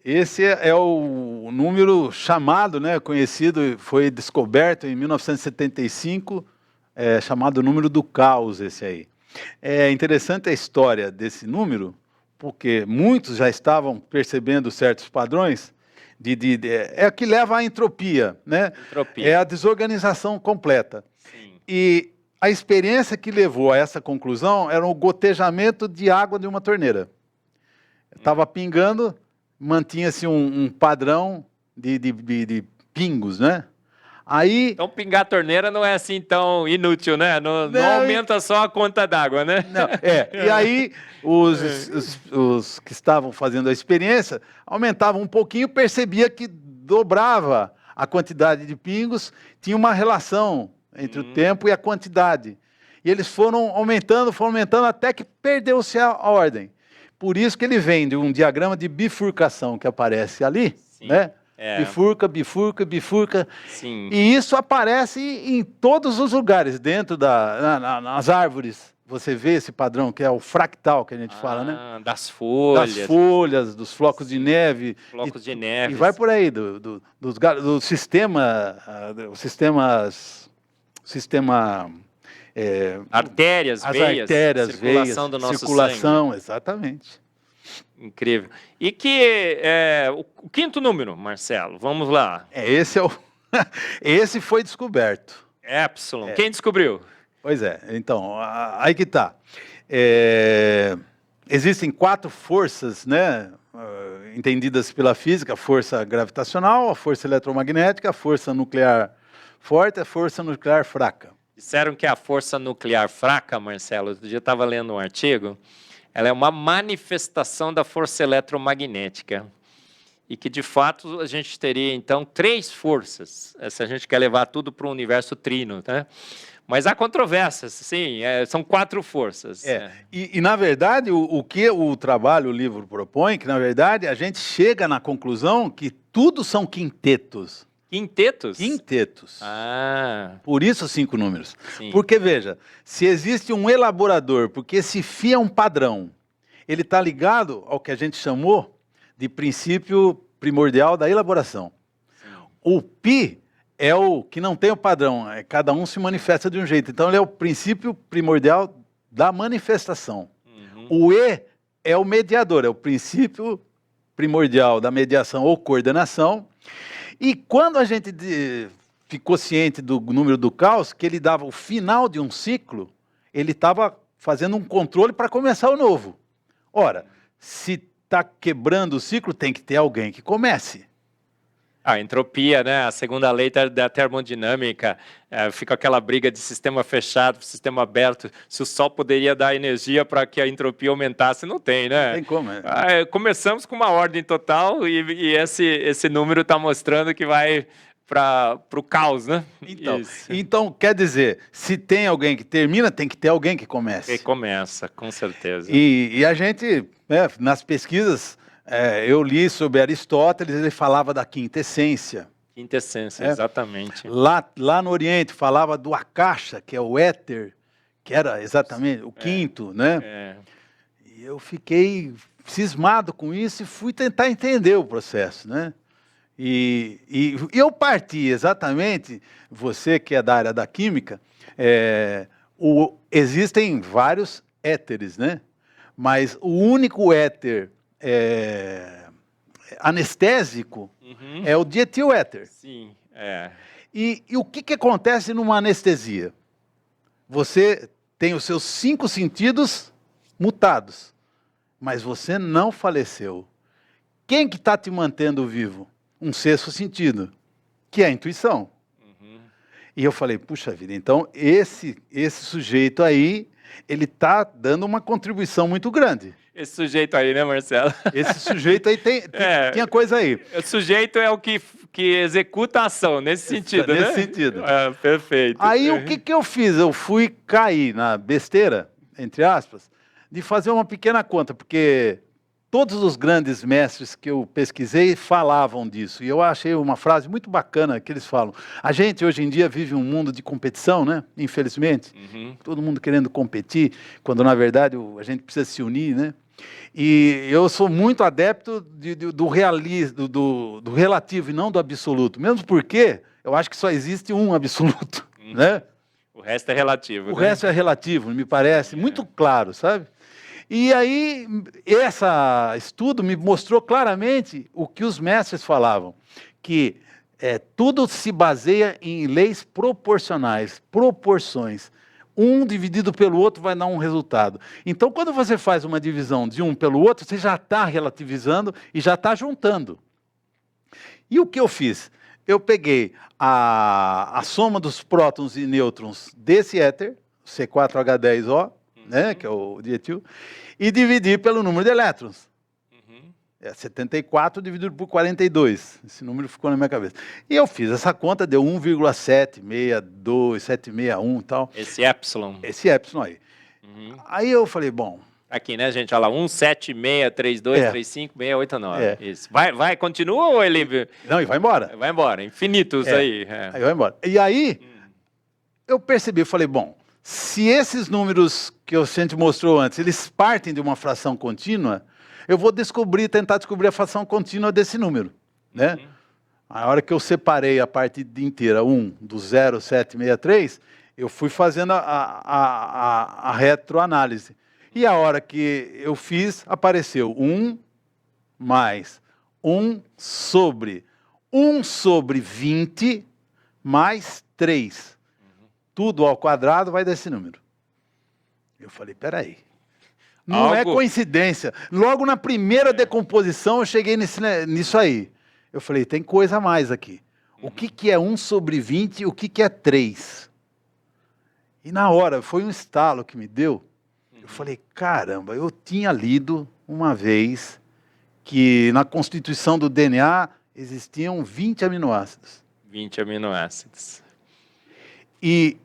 Esse é o número chamado, né, conhecido, foi descoberto em 1975, chamado número do caos, esse aí. É interessante a história desse número, porque muitos já estavam percebendo certos padrões, é o que leva à entropia, né? Entropia. É a desorganização completa. Sim. E a experiência que levou a essa conclusão era o gotejamento de água de uma torneira. Estava pingando, mantinha-se um padrão de pingos, né? Aí... Então, pingar a torneira não é assim tão inútil, né? Não aumenta só a conta d'água, né? Não, e aí, os que estavam fazendo a experiência aumentavam um pouquinho, percebia que dobrava a quantidade de pingos, tinha uma relação entre o tempo e a quantidade. E eles foram aumentando, até que perdeu-se a ordem. Por isso que ele vem de um diagrama de bifurcação que aparece ali, Sim. né? Bifurca, bifurca, bifurca. Sim. E isso aparece em todos os lugares, dentro nas árvores. Você vê esse padrão, que é o fractal que a gente fala, né? Das folhas. Das folhas, dos flocos de neve. Flocos de neve. E vai por aí, do sistema, artérias, as veias, artérias, circulação veias, do nosso circulação, sangue. exatamente. Incrível. E que o quinto número, Marcelo, vamos lá. Esse foi descoberto. Epsilon. Quem descobriu? Pois é, então, aí que está. Existem 4 forças, né, entendidas pela física: a força gravitacional, a força eletromagnética, a força nuclear forte e a força nuclear fraca. Disseram que a força nuclear fraca, Marcelo, outro dia eu estava lendo um artigo, ela é uma manifestação da força eletromagnética. E que, de fato, a gente teria, então, 3 forças, se a gente quer levar tudo para o universo trino, né? Mas há controvérsias, sim, são 4 forças. E, na verdade, o que o livro propõe, que, na verdade, a gente chega na conclusão que tudo são quintetos. Quintetos? Quintetos. Por isso 5 números. Sim. Porque, veja, se existe um elaborador, porque esse φ é um padrão, ele está ligado ao que a gente chamou de princípio primordial da elaboração. Sim. O π é o que não tem o padrão, cada um se manifesta de um jeito. Então, ele é o princípio primordial da manifestação. O E é o mediador, é o princípio primordial da mediação ou coordenação. E quando a gente ficou ciente do número do caos, que ele dava o final de um ciclo, ele estava fazendo um controle para começar o novo. Ora, se está quebrando o ciclo, tem que ter alguém que comece. A entropia, né? A segunda lei da termodinâmica, fica aquela briga de sistema fechado, sistema aberto. Se o Sol poderia dar energia para que a entropia aumentasse, não tem, né? Não tem como. Começamos com uma ordem total e esse número está mostrando que vai para o caos, né? Então, quer dizer, se tem alguém que termina, tem que ter alguém que comece. Que começa, com certeza. E a gente, nas pesquisas, eu li sobre Aristóteles, ele falava da quintessência. Quintessência, exatamente. Lá no Oriente falava do Akasha, que é o éter, que era exatamente o quinto, né? E eu fiquei cismado com isso e fui tentar entender o processo, né? E eu parti exatamente, você que é da área da química, existem vários éteres, né? Mas o único éter anestésico é o dietiléter. Sim, E o que acontece numa anestesia? Você tem os seus 5 sentidos mutados, mas você não faleceu. Quem que está te mantendo vivo? Um 6º sentido, que é a intuição. E eu falei, puxa vida, então esse sujeito aí, ele está dando uma contribuição muito grande. Esse sujeito aí, né, Marcelo? Esse sujeito aí tinha coisa aí. O sujeito é o que executa a ação, nesse sentido, né? Nesse sentido. Perfeito. Aí o que eu fiz? Eu fui cair na besteira, entre aspas, de fazer uma pequena conta, porque todos os grandes mestres que eu pesquisei falavam disso. E eu achei uma frase muito bacana que eles falam. A gente, hoje em dia, vive um mundo de competição, né? Infelizmente. Todo mundo querendo competir, quando, na verdade, a gente precisa se unir, né? E eu sou muito adepto do realismo, do relativo e não do absoluto. Mesmo porque eu acho que só existe um absoluto, né? O resto é relativo. O resto é relativo, me parece muito claro, sabe? E aí, esse estudo me mostrou claramente o que os mestres falavam, que tudo se baseia em leis proporcionais, proporções. Um dividido pelo outro vai dar um resultado. Então, quando você faz uma divisão de um pelo outro, você já está relativizando e já está juntando. E o que eu fiz? Eu peguei a soma dos prótons e nêutrons desse éter, C4H10O, né, que é o dietil, e dividi pelo número de elétrons. É 74 dividido por 42. Esse número ficou na minha cabeça. E eu fiz essa conta, deu 1,762, 761 e tal. Esse epsilon. Esse epsilon aí. Aí eu falei, bom... Aqui, né, gente? Olha lá, 17632356889. É. Isso. Vai, continua ou ele... Não, e vai embora. Vai embora, infinitos aí. Aí vai embora. E aí, eu percebi, eu falei, bom, se esses números que a gente mostrou antes, eles partem de uma fração contínua, eu vou tentar descobrir a fração contínua desse número, né? A hora que eu separei a parte inteira, 1 do 0,763, eu fui fazendo a retroanálise. E a hora que eu fiz, apareceu 1 mais 1 sobre 20 mais 3. Tudo ao quadrado vai desse número. Eu falei, peraí. Não é coincidência. Logo na primeira decomposição eu cheguei nisso aí. Eu falei, tem coisa a mais aqui. O que é 1 sobre 20 e o que é 3? E na hora, foi um estalo que me deu. Eu falei, caramba, eu tinha lido uma vez que na constituição do DNA existiam 20 aminoácidos. 20 aminoácidos. E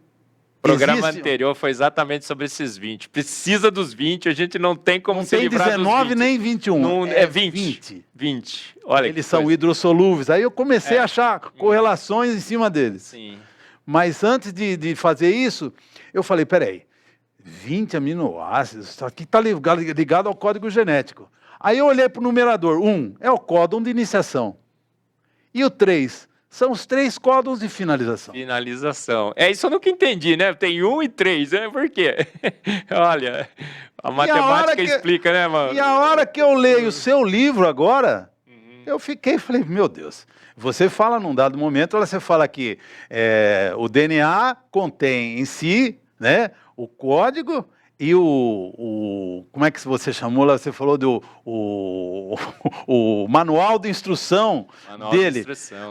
o programa anterior foi exatamente sobre esses 20. Precisa dos 20, a gente não tem como se livrar dos 20. Não tem 19 nem 21. Não, é 20. 20. Olha, eles são hidrossolúveis. Aí eu comecei a achar correlações em cima deles. Sim. Mas antes de fazer isso, eu falei, peraí, 20 aminoácidos, isso aqui está ligado ao código genético. Aí eu olhei para o numerador, 1 é o códon de iniciação. E o 3 são os 3 códons de finalização. Finalização. É isso eu nunca entendi, né? Tem 1 e 3, né? Por quê? Olha, a matemática explica, né, mano? E a hora que eu leio o seu livro agora, eu falei, meu Deus. Você fala num dado momento, você fala que o DNA contém em si, né, o código e como é que você chamou lá? Você falou o manual de instrução dele.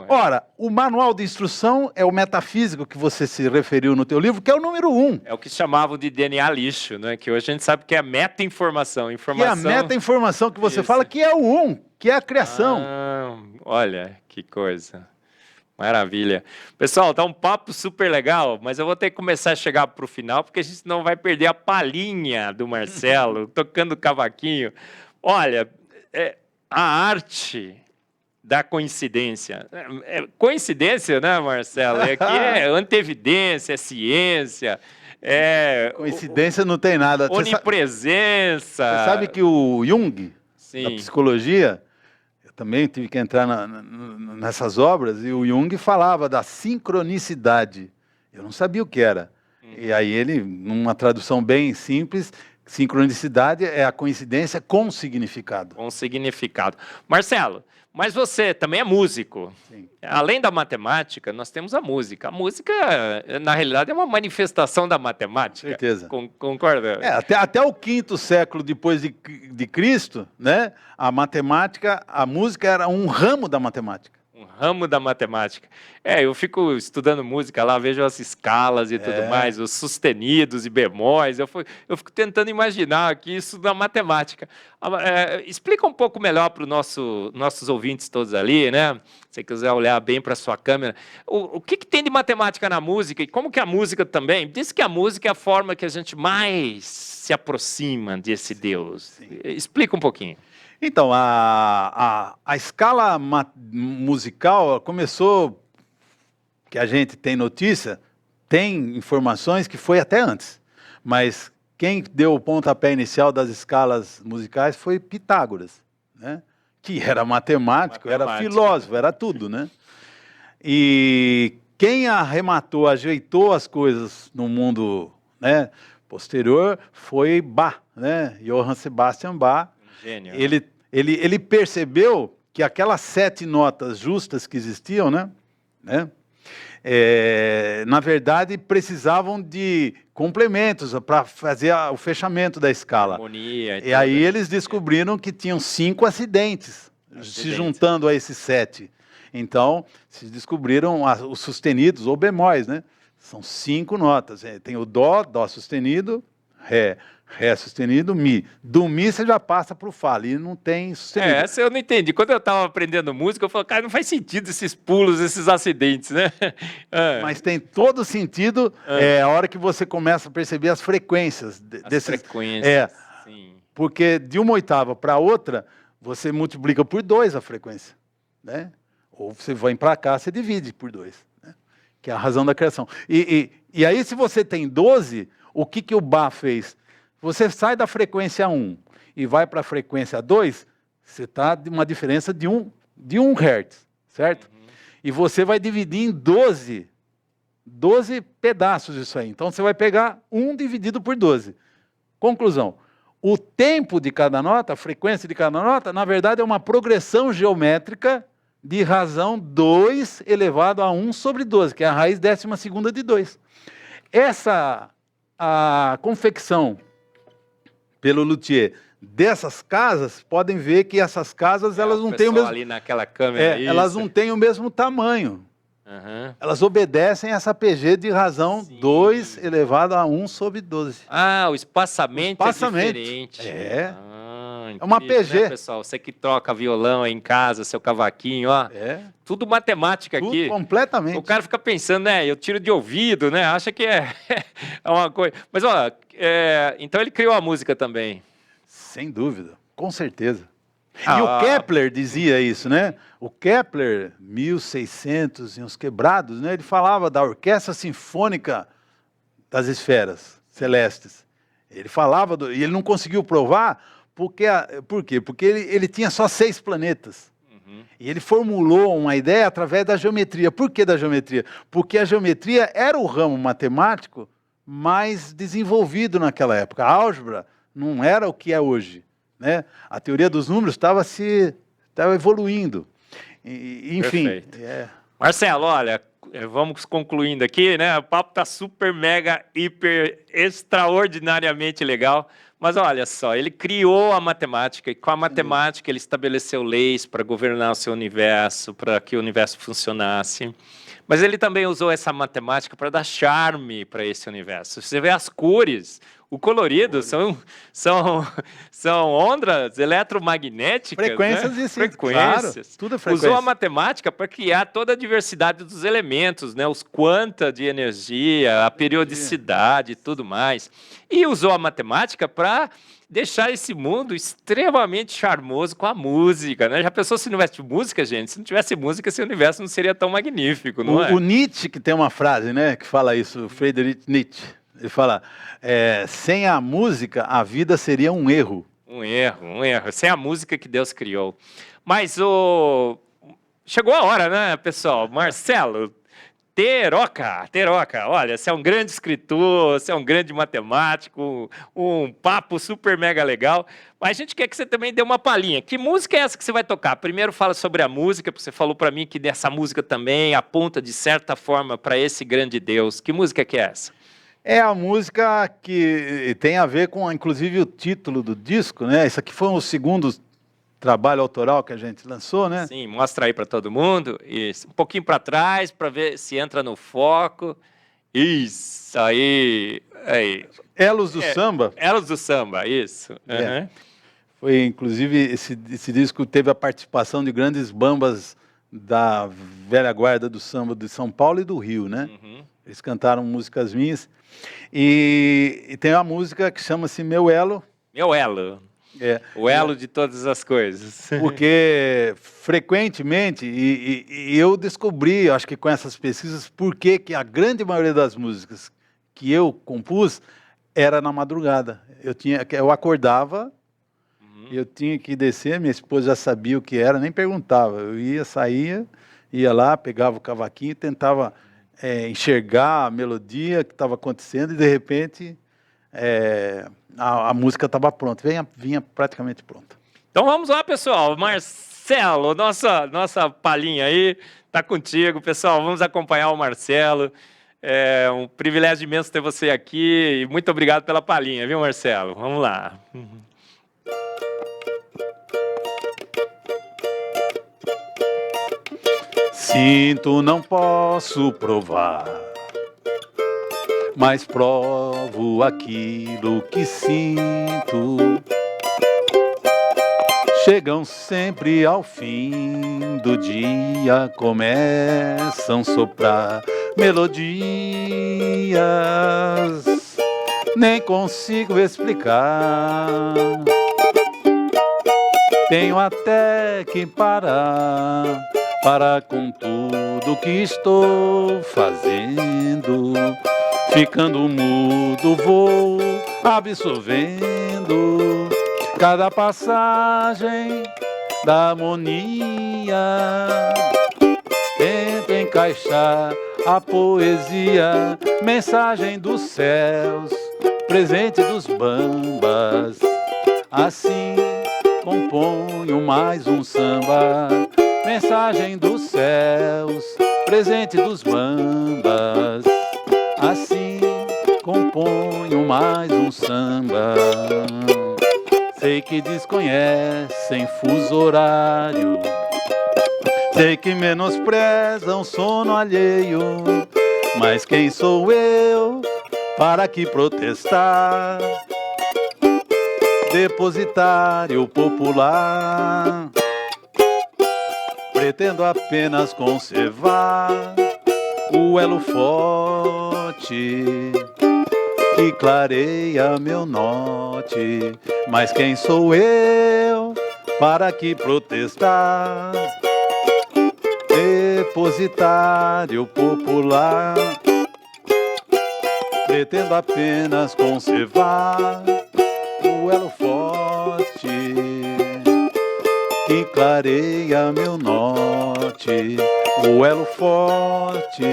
Ora, o manual de instrução é o metafísico que você se referiu no teu livro, que é o número 1. É o que chamavam de DNA lixo, né? Que hoje a gente sabe que é a meta-informação. Que é a meta-informação que você fala, que é o 1, que é a criação. Olha, que coisa. Maravilha. Pessoal, tá um papo super legal, mas eu vou ter que começar a chegar para o final, porque a gente não vai perder a palhinha do Marcelo, tocando cavaquinho. Olha, a arte da coincidência. Coincidência, né, Marcelo? Aqui é antevidência, é ciência, coincidência não tem nada. Onipresença. Você sabe que o Jung, Sim, da psicologia... Também tive que entrar nessas obras, e o Jung falava da sincronicidade. Eu não sabia o que era. E aí ele, numa tradução bem simples, sincronicidade é a coincidência com significado. Com significado. Marcelo, mas você também é músico. Sim. Além da matemática, nós temos a música. A música, na realidade, é uma manifestação da matemática. Certeza. Concorda? Até o 5º século depois de Cristo, né, a matemática, a música era um ramo da matemática. Um ramo da matemática. Eu fico estudando música lá, vejo as escalas e tudo mais, os sustenidos e bemóis. Eu fico tentando imaginar aqui isso na matemática. Explica um pouco melhor para os nossos ouvintes todos ali, né? Se você quiser olhar bem para a sua câmera. O que tem de matemática na música e como que a música também? Diz que a música é a forma que a gente mais se aproxima desse Deus. Sim. Explica um pouquinho. Então, a escala musical começou, que a gente tem notícia, tem informações que foi até antes, mas quem deu o pontapé inicial das escalas musicais foi Pitágoras, né? Que era matemático, era filósofo, era tudo, né? E quem arrematou, ajeitou as coisas no mundo, né, posterior foi Bach, né? Johann Sebastian Bach. Gênio. Ele percebeu que aquelas 7 notas justas que existiam, né? Na verdade, precisavam de complementos para fazer o fechamento da escala. Harmonia e aí eles descobriram que tinham 5 acidentes se juntando a esses 7. Então, se descobriram os sustenidos ou bemóis, né? São 5 notas. Tem o dó sustenido, Ré. Ré sustenido, Mi. Do Mi você já passa para o Fá, ali não tem sustenido. Essa eu não entendi. Quando eu estava aprendendo música, eu falei, cara, não faz sentido esses pulos, esses acidentes, né? Mas tem todo sentido a hora que você começa a perceber as frequências. Frequências, sim. Porque de uma oitava para outra, você multiplica por 2 a frequência, né? Ou você vai para cá, você divide por 2, né? Que é a razão da criação. E aí, se você tem 12, o que o Bach fez? Você sai da frequência 1 e vai para a frequência 2, você está de uma diferença de 1 Hz, certo? Uhum. E você vai dividir em 12 pedaços isso aí. Então, você vai pegar 1 dividido por 12. Conclusão. O tempo de cada nota, a frequência de cada nota, na verdade, é uma progressão geométrica de razão 2 elevado a 1 sobre 12, que é a raiz 12ª de 2. A confecção pelo luthier dessas casas, podem ver que essas casas elas não têm o mesmo... ali naquela câmera. Elas não têm o mesmo tamanho. Uhum. Elas obedecem essa PG de razão 2 elevado a 1 sobre 12. O espaçamento é diferente. É incrível, uma PG. Né, pessoal? Você que toca violão aí em casa, seu cavaquinho, ó. Tudo matemática tudo aqui. Completamente. O cara fica pensando, né? Eu tiro de ouvido, né? Acha que é uma coisa. Mas, ó, então ele criou a música também. Sem dúvida, com certeza. E o Kepler dizia isso, né? O Kepler, 1600 e uns quebrados, né? Ele falava da orquestra sinfônica das esferas celestes. Ele falava, e ele não conseguiu provar, por quê? Porque ele tinha só 6 planetas. Uhum. E ele formulou uma ideia através da geometria. Por que da geometria? Porque a geometria era o ramo matemático mais desenvolvido naquela época. A álgebra não era o que é hoje, né? A teoria dos números estava evoluindo. Enfim. Marcelo, olha, vamos concluindo aqui, né? O papo está super, mega, hiper, extraordinariamente legal. Mas olha só, ele criou a matemática e com a matemática ele estabeleceu leis para governar o seu universo, para que o universo funcionasse. Mas ele também usou essa matemática para dar charme para esse universo. Você vê as cores, o colorido são ondas eletromagnéticas, frequências, né? Frequências. Claro, tudo é frequência. Usou a matemática para criar toda a diversidade dos elementos, né? Os quanta de energia, a periodicidade e tudo mais. E usou a matemática para deixar esse mundo extremamente charmoso com a música, né? Já pensou se não tivesse música, gente? Se não tivesse música, esse universo não seria tão magnífico, não é? O Nietzsche, que tem uma frase, né, que fala isso, o Friedrich Nietzsche, ele fala, sem a música, a vida seria um erro. Um erro. Sem a música que Deus criou. Mas chegou a hora, né, pessoal? Marcelo, Teroca, olha, você é um grande escritor, você é um grande matemático, um papo super mega legal, mas a gente quer que você também dê uma palhinha. Que música é essa que você vai tocar? Primeiro fala sobre a música, porque você falou para mim que essa música também aponta de certa forma para esse grande Deus. Que música que é essa? É a música que tem a ver com, inclusive, o título do disco, né? Esse aqui foi o segundo trabalho autoral que a gente lançou, né? Sim, mostra aí para todo mundo. Isso. Um pouquinho para trás, para ver se entra no foco. Isso, aí. Elos do Samba. Elos do Samba, isso. Uhum. Foi, inclusive, esse disco teve a participação de grandes bambas da velha guarda do samba de São Paulo e do Rio, né? Uhum. Eles cantaram músicas minhas. E tem uma música que chama-se Meu Elo. Meu Elo. O elo de todas as coisas. Porque, frequentemente, e eu descobri, acho que com essas pesquisas, por que a grande maioria das músicas que eu compus era na madrugada. Eu acordava, eu tinha que descer, minha esposa já sabia o que era, nem perguntava. Eu saía, ia lá, pegava o cavaquinho, tentava enxergar a melodia que estava acontecendo e, de repente... a música estava pronta, vinha praticamente pronta. Então vamos lá, pessoal. Marcelo, nossa palhinha aí, tá contigo, pessoal. Vamos acompanhar o Marcelo. É um privilégio imenso ter você aqui e muito obrigado pela palhinha, viu, Marcelo? Vamos lá. Sinto, não posso provar mas provo aquilo que sinto. Chegam sempre ao fim do dia, começam a soprar melodias. Nem consigo explicar. Tenho até que parar com tudo que estou fazendo. Ficando mudo, vou absorvendo cada passagem da harmonia. Tento encaixar a poesia, mensagem dos céus, presente dos bambas. Assim componho mais um samba, mensagem dos céus, presente dos bambas. Assim componho mais um samba. Sei que desconhecem fuso horário, sei que menosprezam sono alheio, mas quem sou eu para que protestar? Depositário popular, pretendo apenas conservar o elo forte que clareia meu norte. Mas quem sou eu para que protestar? Depositário popular, pretendo apenas conservar o elo forte que clareia meu norte. O elo forte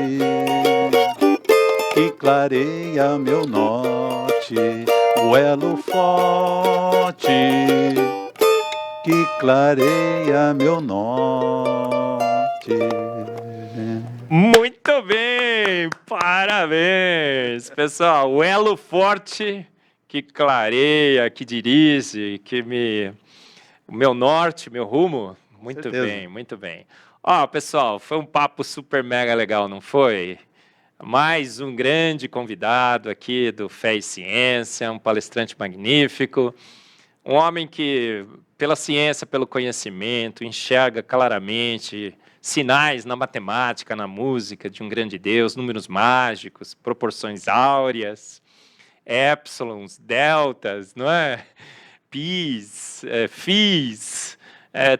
que clareia meu norte. O elo forte que clareia meu norte. Muito bem, parabéns, pessoal. O elo forte que clareia, que dirige, o meu norte, meu rumo. Muito Certeza. bem, muito bem. Ó, pessoal, foi um papo super mega legal, não foi? Mais um grande convidado aqui do Fé e Ciência, um palestrante magnífico, um homem que, pela ciência, pelo conhecimento, enxerga claramente sinais na matemática, na música de um grande Deus, números mágicos, proporções áureas, épsilons, deltas, não é? Pis, fis,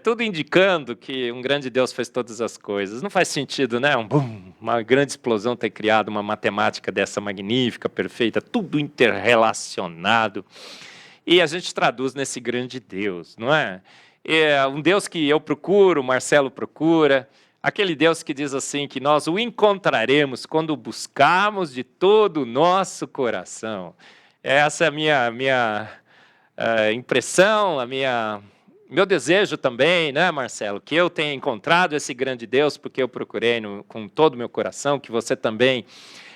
tudo indicando que um grande Deus fez todas as coisas. Não faz sentido, né? Uma grande explosão ter criado uma matemática dessa magnífica, perfeita, tudo interrelacionado. E a gente traduz nesse grande Deus, não é? É um Deus que eu procuro, o Marcelo procura, aquele Deus que diz assim, que nós o encontraremos quando o buscarmos de todo o nosso coração. Essa é a minha impressão, meu desejo também, né, Marcelo, que eu tenha encontrado esse grande Deus, porque eu procurei com todo o meu coração, que você também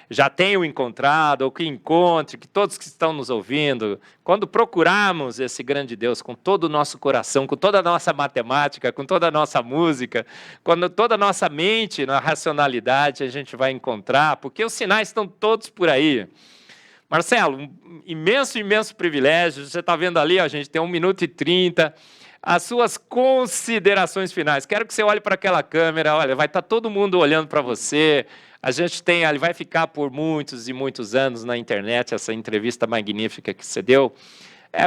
já tenha o encontrado, ou que encontre, que todos que estão nos ouvindo, quando procurarmos esse grande Deus com todo o nosso coração, com toda a nossa matemática, com toda a nossa música, quando toda a nossa mente, na racionalidade, a gente vai encontrar, porque os sinais estão todos por aí. Marcelo, um imenso, imenso privilégio. Você está vendo ali, a gente tem 1 minuto e 30. As suas considerações finais. Quero que você olhe para aquela câmera. Olha, vai estar todo mundo olhando para você. A gente tem ali, vai ficar por muitos e muitos anos na internet essa entrevista magnífica que você deu.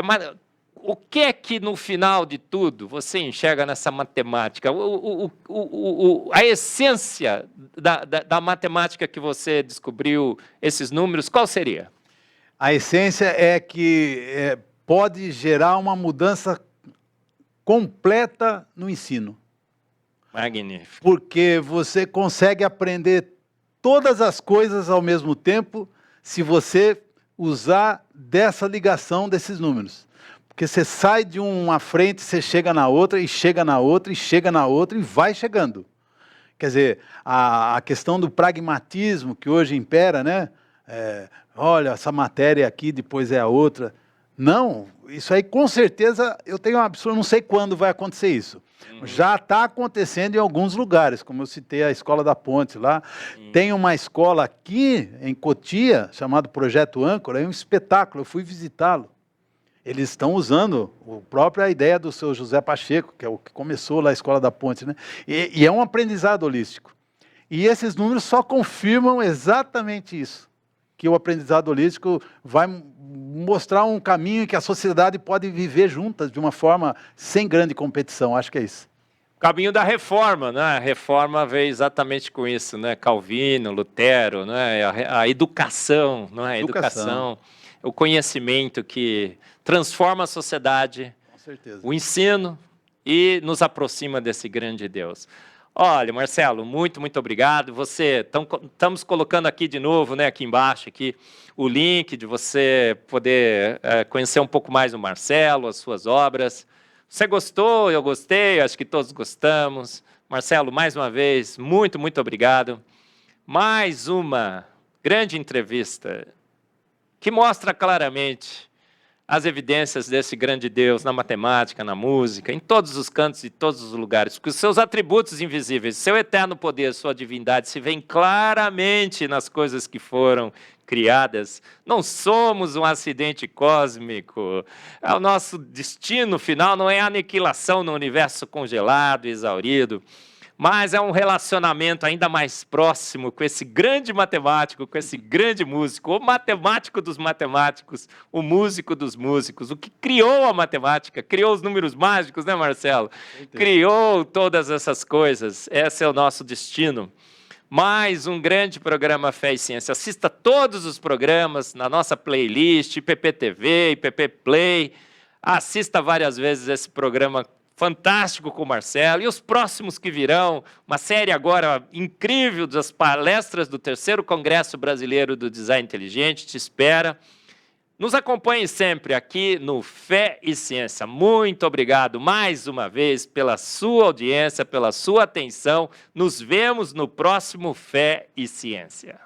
Mas o que é que, no final de tudo, você enxerga nessa matemática? A essência da matemática que você descobriu, esses números, qual seria? A essência é que pode gerar uma mudança completa no ensino. Magnífico. Porque você consegue aprender todas as coisas ao mesmo tempo se você usar dessa ligação desses números. Porque você sai de uma frente, você chega na outra, e chega na outra, e chega na outra, e vai chegando. Quer dizer, a questão do pragmatismo que hoje impera, né? Olha, essa matéria aqui, depois é a outra. Não, isso aí com certeza eu tenho um absurdo, não sei quando vai acontecer isso. Já está acontecendo em alguns lugares, como eu citei a Escola da Ponte lá. Tem uma escola aqui em Cotia, chamado Projeto Âncora, é um espetáculo, eu fui visitá-lo. Eles estão usando a própria ideia do seu José Pacheco, que é o que começou lá a Escola da Ponte, né? E é um aprendizado holístico. E esses números só confirmam exatamente isso, que o aprendizado holístico vai mostrar um caminho que a sociedade pode viver juntas de uma forma sem grande competição, acho que é isso. O caminho da reforma, né? A reforma veio exatamente com isso, né? Calvino, Lutero, né? A educação, não é? A educação, o conhecimento que transforma a sociedade, com certeza. O ensino e nos aproxima desse grande Deus. Olha, Marcelo, muito obrigado. Estamos colocando aqui de novo, né, aqui embaixo, aqui, o link de você poder conhecer um pouco mais o Marcelo, as suas obras. Você gostou? Eu gostei, acho que todos gostamos. Marcelo, mais uma vez, muito obrigado. Mais uma grande entrevista que mostra claramente as evidências desse grande Deus na matemática, na música, em todos os cantos e todos os lugares, porque os seus atributos invisíveis, seu eterno poder, sua divindade se veem claramente nas coisas que foram criadas. Não somos um acidente cósmico. O nosso destino final não é a aniquilação no universo congelado, exaurido, mas é um relacionamento ainda mais próximo com esse grande matemático, com esse grande músico, o matemático dos matemáticos, o músico dos músicos, o que criou a matemática, criou os números mágicos, né, Marcelo? Criou todas essas coisas. Esse é o nosso destino. Mais um grande programa Fé e Ciência. Assista todos os programas na nossa playlist, IPP-TV, IPP-Play. Assista várias vezes esse programa fantástico com o Marcelo, e os próximos que virão, uma série agora incrível das palestras do 3º Congresso Brasileiro do Design Inteligente, te espera. Nos acompanhe sempre aqui no Fé e Ciência. Muito obrigado mais uma vez pela sua audiência, pela sua atenção. Nos vemos no próximo Fé e Ciência.